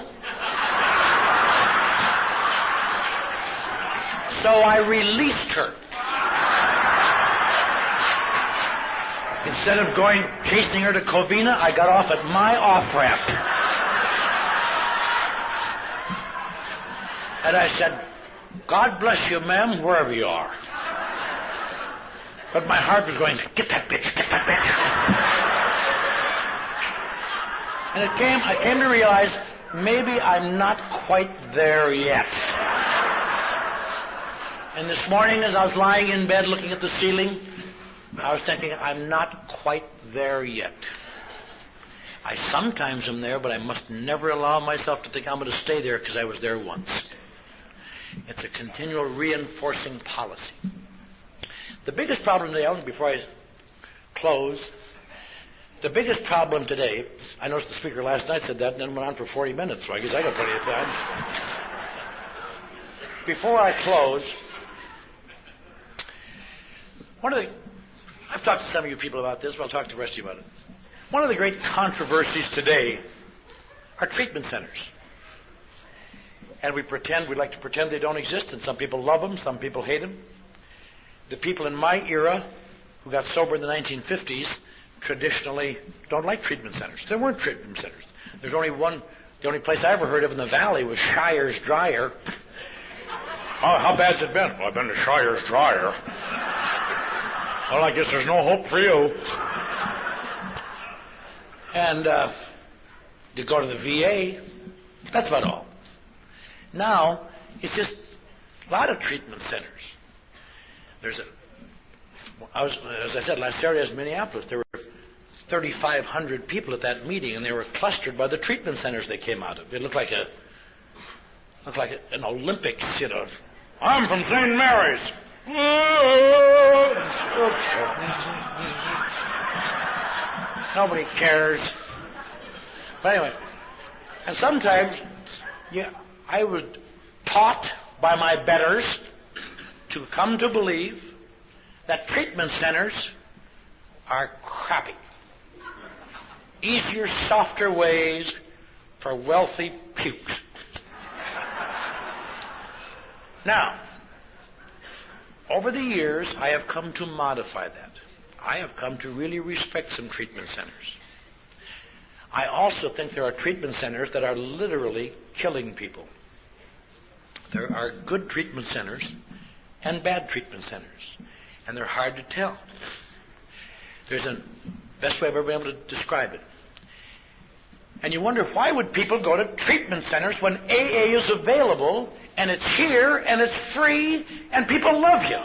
So I released her. Instead of chasing her to Covina, I got off at my off-ramp. And I said, God bless you, ma'am, wherever you are. But my heart was going, get that bitch, get that bitch. And I came to realize, maybe I'm not quite there yet. And this morning, as I was lying in bed looking at the ceiling, I was thinking, I'm not quite there yet. I sometimes am there, but I must never allow myself to think I'm going to stay there because I was there once. It's a continual reinforcing policy. The biggest problem today, before I close, the biggest problem today, I noticed the speaker last night said that and then went on for 40 minutes, so I guess I got plenty of time. Before I close, I've talked to some of you people about this, but I'll talk to the rest of you about it. One of the great controversies today are treatment centers. And we like to pretend they don't exist, and some people love them, some people hate them. The people in my era who got sober in the 1950s traditionally don't like treatment centers. There weren't treatment centers. There's only one. The only place I ever heard of in the valley was Shire's Dryer. Oh, how bad's it been? Well, I've been to Shire's Dryer. Well, I guess there's no hope for you. And you go to the VA. That's about all. Now, it's just a lot of treatment centers. As I said, last Saturday I was in Minneapolis. There were 3,500 people at that meeting, and they were clustered by the treatment centers they came out of. It looked like an Olympics, you know. I'm from St. Mary's. Nobody cares. But anyway, and sometimes I was taught by my betters to come to believe that treatment centers are crappy. Easier, softer ways for wealthy pukes. Now, over the years, I have come to modify that. I have come to really respect some treatment centers. I also think there are treatment centers that are literally killing people. There are good treatment centers and bad treatment centers, and they're hard to tell. There's a best way I've ever been able to describe it. And you wonder, why would people go to treatment centers when AA is available, and it's here, and it's free, and people love you?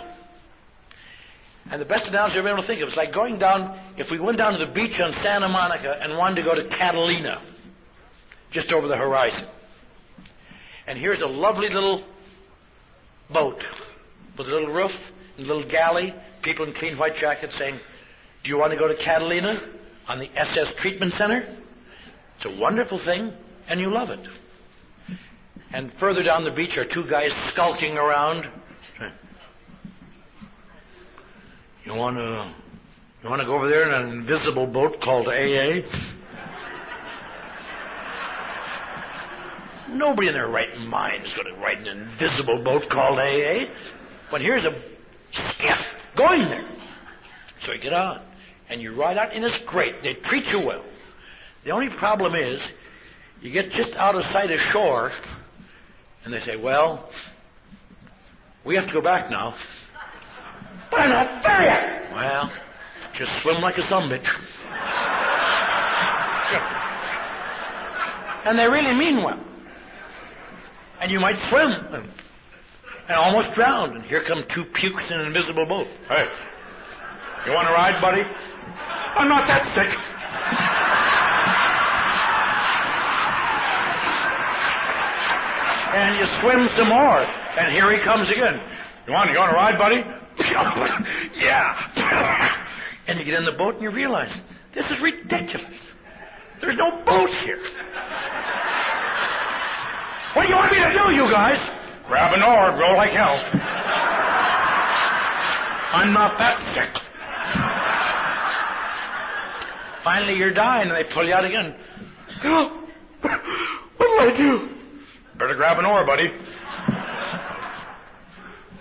And the best analogy I've been able to think of is like going down, if we went down to the beach on Santa Monica and wanted to go to Catalina, just over the horizon. And here's a lovely little boat with a little roof and a little galley, people in clean white jackets saying, do you want to go to Catalina on the SS Treatment Center? It's a wonderful thing, and you love it. And further down the beach are two guys skulking around. You want to go over there in an invisible boat called AA? Nobody in their right mind is going to ride an invisible boat called AA. But here's a skiff going there. So you get on, and you ride out, and it's great. They treat you well. The only problem is, you get just out of sight of shore, and they say, well, we have to go back now. But I'm not there yet. Well, just swim like a sumbitch. And they really mean well. And you might swim and almost drown, and here come two pukes in an invisible boat. Hey, you want to ride, buddy? I'm not that sick. And you swim some more, and here he comes again. You want to ride, buddy? Yeah. And you get in the boat and you realize, this is ridiculous. There's no boat here. What do you want me to do, you guys? Grab an oar, row like hell. I'm not that sick. Finally, you're dying, and they pull you out again. What'll I do? Better grab an oar, buddy.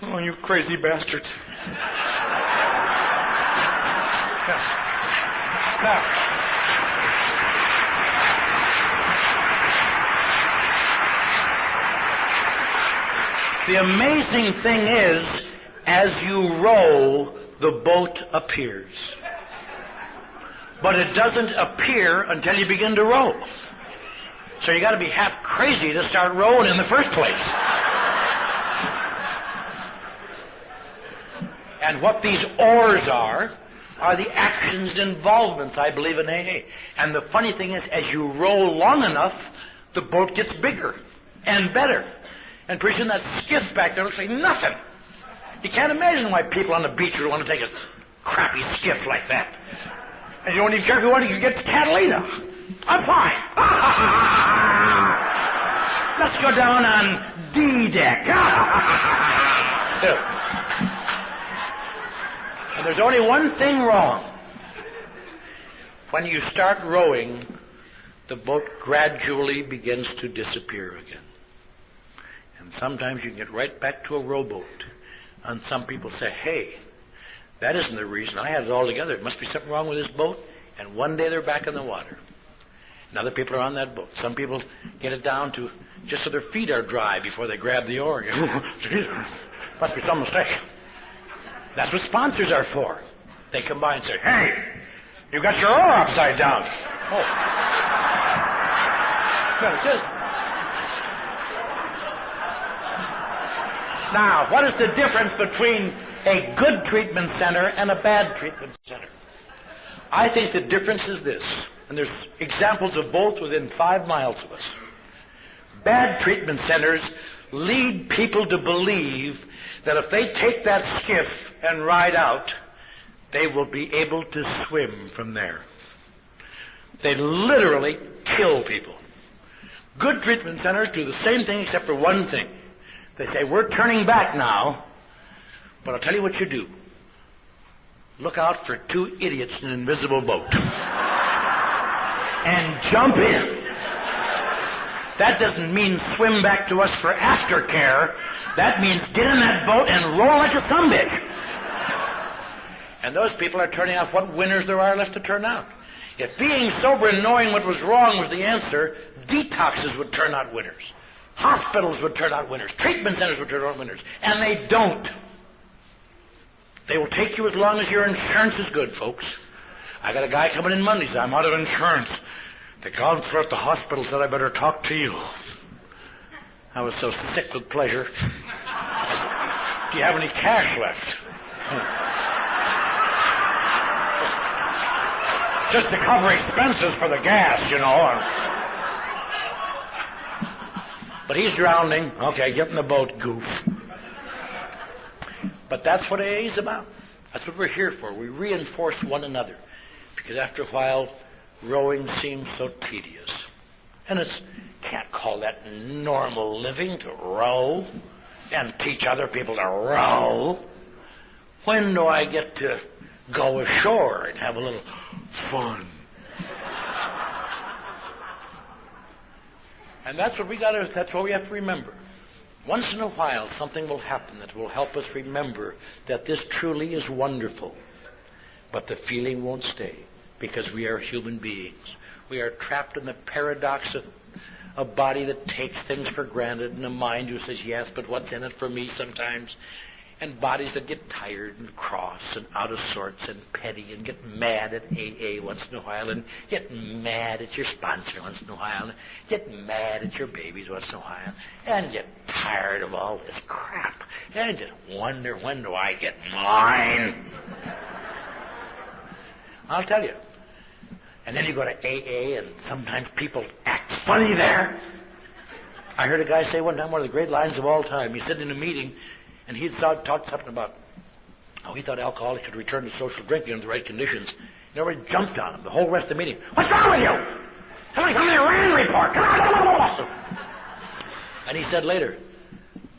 Oh, you crazy bastard. Now, the amazing thing is, as you row, the boat appears. But it doesn't appear until you begin to row. So you got to be half crazy to start rowing in the first place. And what these oars are the actions and involvements, I believe, in AA. And the funny thing is, as you row long enough, the boat gets bigger and better. And pretty soon that skiff back there looks like nothing. You can't imagine why people on the beach would want to take a crappy skiff like that. And you don't even care if you want to get to Catalina. I'm fine. Let's go down on D-deck. And there's only one thing wrong. When you start rowing, the boat gradually begins to disappear again. And sometimes you can get right back to a rowboat. And some people say, hey, that isn't the reason. I had it all together. There must be something wrong with this boat. And one day they're back in the water. And other people are on that boat. Some people get it down to just so their feet are dry before they grab the oar. Must be some mistake. That's what sponsors are for. They come by and say, hey, you got your oar upside down. Oh. Well, it is. Now, what is the difference between a good treatment center and a bad treatment center? I think the difference is this, and there's examples of both within 5 miles of us. Bad treatment centers lead people to believe that if they take that skiff and ride out, they will be able to swim from there. They literally kill people. Good treatment centers do the same thing except for one thing. They say, we're turning back now, but I'll tell you what you do. Look out for 2 idiots in an invisible boat. And jump in. That doesn't mean swim back to us for aftercare. That means get in that boat and roll like a sumbitch. And those people are turning out what winners there are left to turn out. If being sober and knowing what was wrong was the answer, detoxes would turn out winners. Hospitals would turn out winners. Treatment centers would turn out winners. And they don't. They will take you as long as your insurance is good, folks. I got a guy coming in Monday. Says, I'm out of insurance. The counselor at the hospital said I better talk to you. I was so sick with pleasure. Do you have any cash left? Just to cover expenses for the gas, you know. But he's drowning. Okay, get in the boat, goof. But that's what AA is about. That's what we're here for. We reinforce one another. Because after a while, rowing seems so tedious. And can't call that normal living to row and teach other people to row. When do I get to go ashore and have a little fun? And that's what that's what we have to remember. Once in a while, something will happen that will help us remember that this truly is wonderful. But the feeling won't stay, because we are human beings. We are trapped in the paradox of a body that takes things for granted, and a mind who says, yes, but what's in it for me sometimes? And bodies that get tired and cross and out of sorts and petty and get mad at AA once in a while and get mad at your sponsor once in a while and get mad at your babies once in a while and get tired of all this crap and just wonder, when do I get mine? I'll tell you. And then you go to AA and sometimes people act funny there. I heard a guy say one time, one of the great lines of all time. He's sitting in a meeting and he'd talked something about how he thought alcoholics should return to social drinking under the right conditions. And everybody jumped on him the whole rest of the meeting. What's wrong with you? Somebody come to the Iran report. And he said later,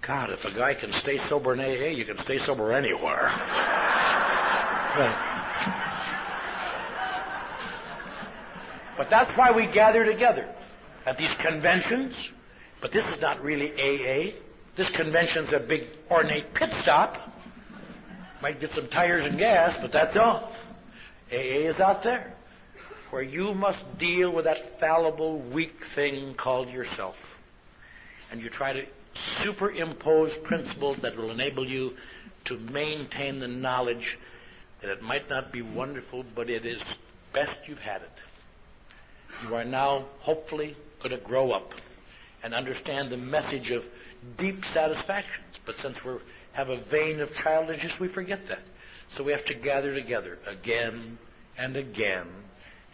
God, if a guy can stay sober in AA, you can stay sober anywhere. But that's why we gather together at these conventions. But this is not really AA. This convention's a big ornate pit stop. Might get some tires and gas, but that's all. AA is out there, where you must deal with that fallible, weak thing called yourself. And you try to superimpose principles that will enable you to maintain the knowledge that it might not be wonderful, but it is best you've had it. You are now, hopefully, going to grow up and understand the message of deep satisfactions. But since we have a vein of childishness, we forget that. So we have to gather together again and again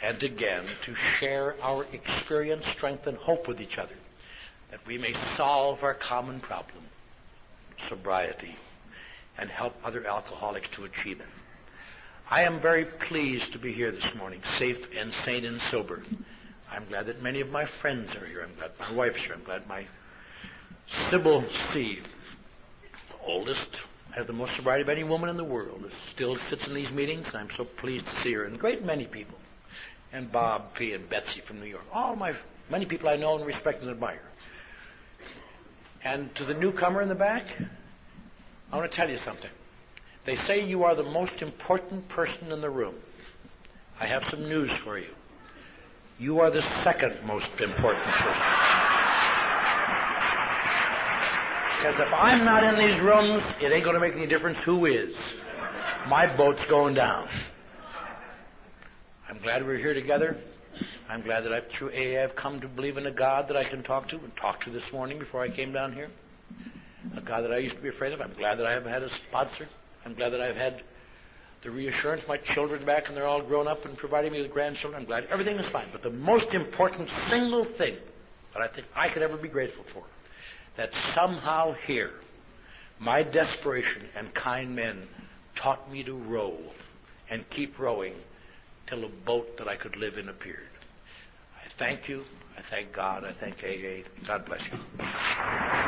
and again to share our experience, strength, and hope with each other, that we may solve our common problem, sobriety, and help other alcoholics to achieve it. I am very pleased to be here this morning, safe and sane and sober. I'm glad that many of my friends are here. I'm glad my wife's here. I'm glad my Sybil C., the oldest, has the most sobriety of any woman in the world, still sits in these meetings, and I'm so pleased to see her, and a great many people. And Bob P. and Betsy from New York. Many people I know and respect and admire. And to the newcomer in the back, I want to tell you something. They say you are the most important person in the room. I have some news for you. You are the second most important person. Because if I'm not in these rooms, it ain't going to make any difference who is. My boat's going down. I'm glad we're here together. I'm glad that through AA I've come to believe in a God that I can talk to and talk to this morning before I came down here. a God that I used to be afraid of. I'm glad that I have had a sponsor. I'm glad that I've had the reassurance, my children back, and they're all grown up and providing me with grandchildren. I'm glad everything is fine. But the most important single thing that I think I could ever be grateful for, that somehow here, my desperation and kind men taught me to row and keep rowing till a boat that I could live in appeared. I thank you. I thank God. I thank AA. God bless you.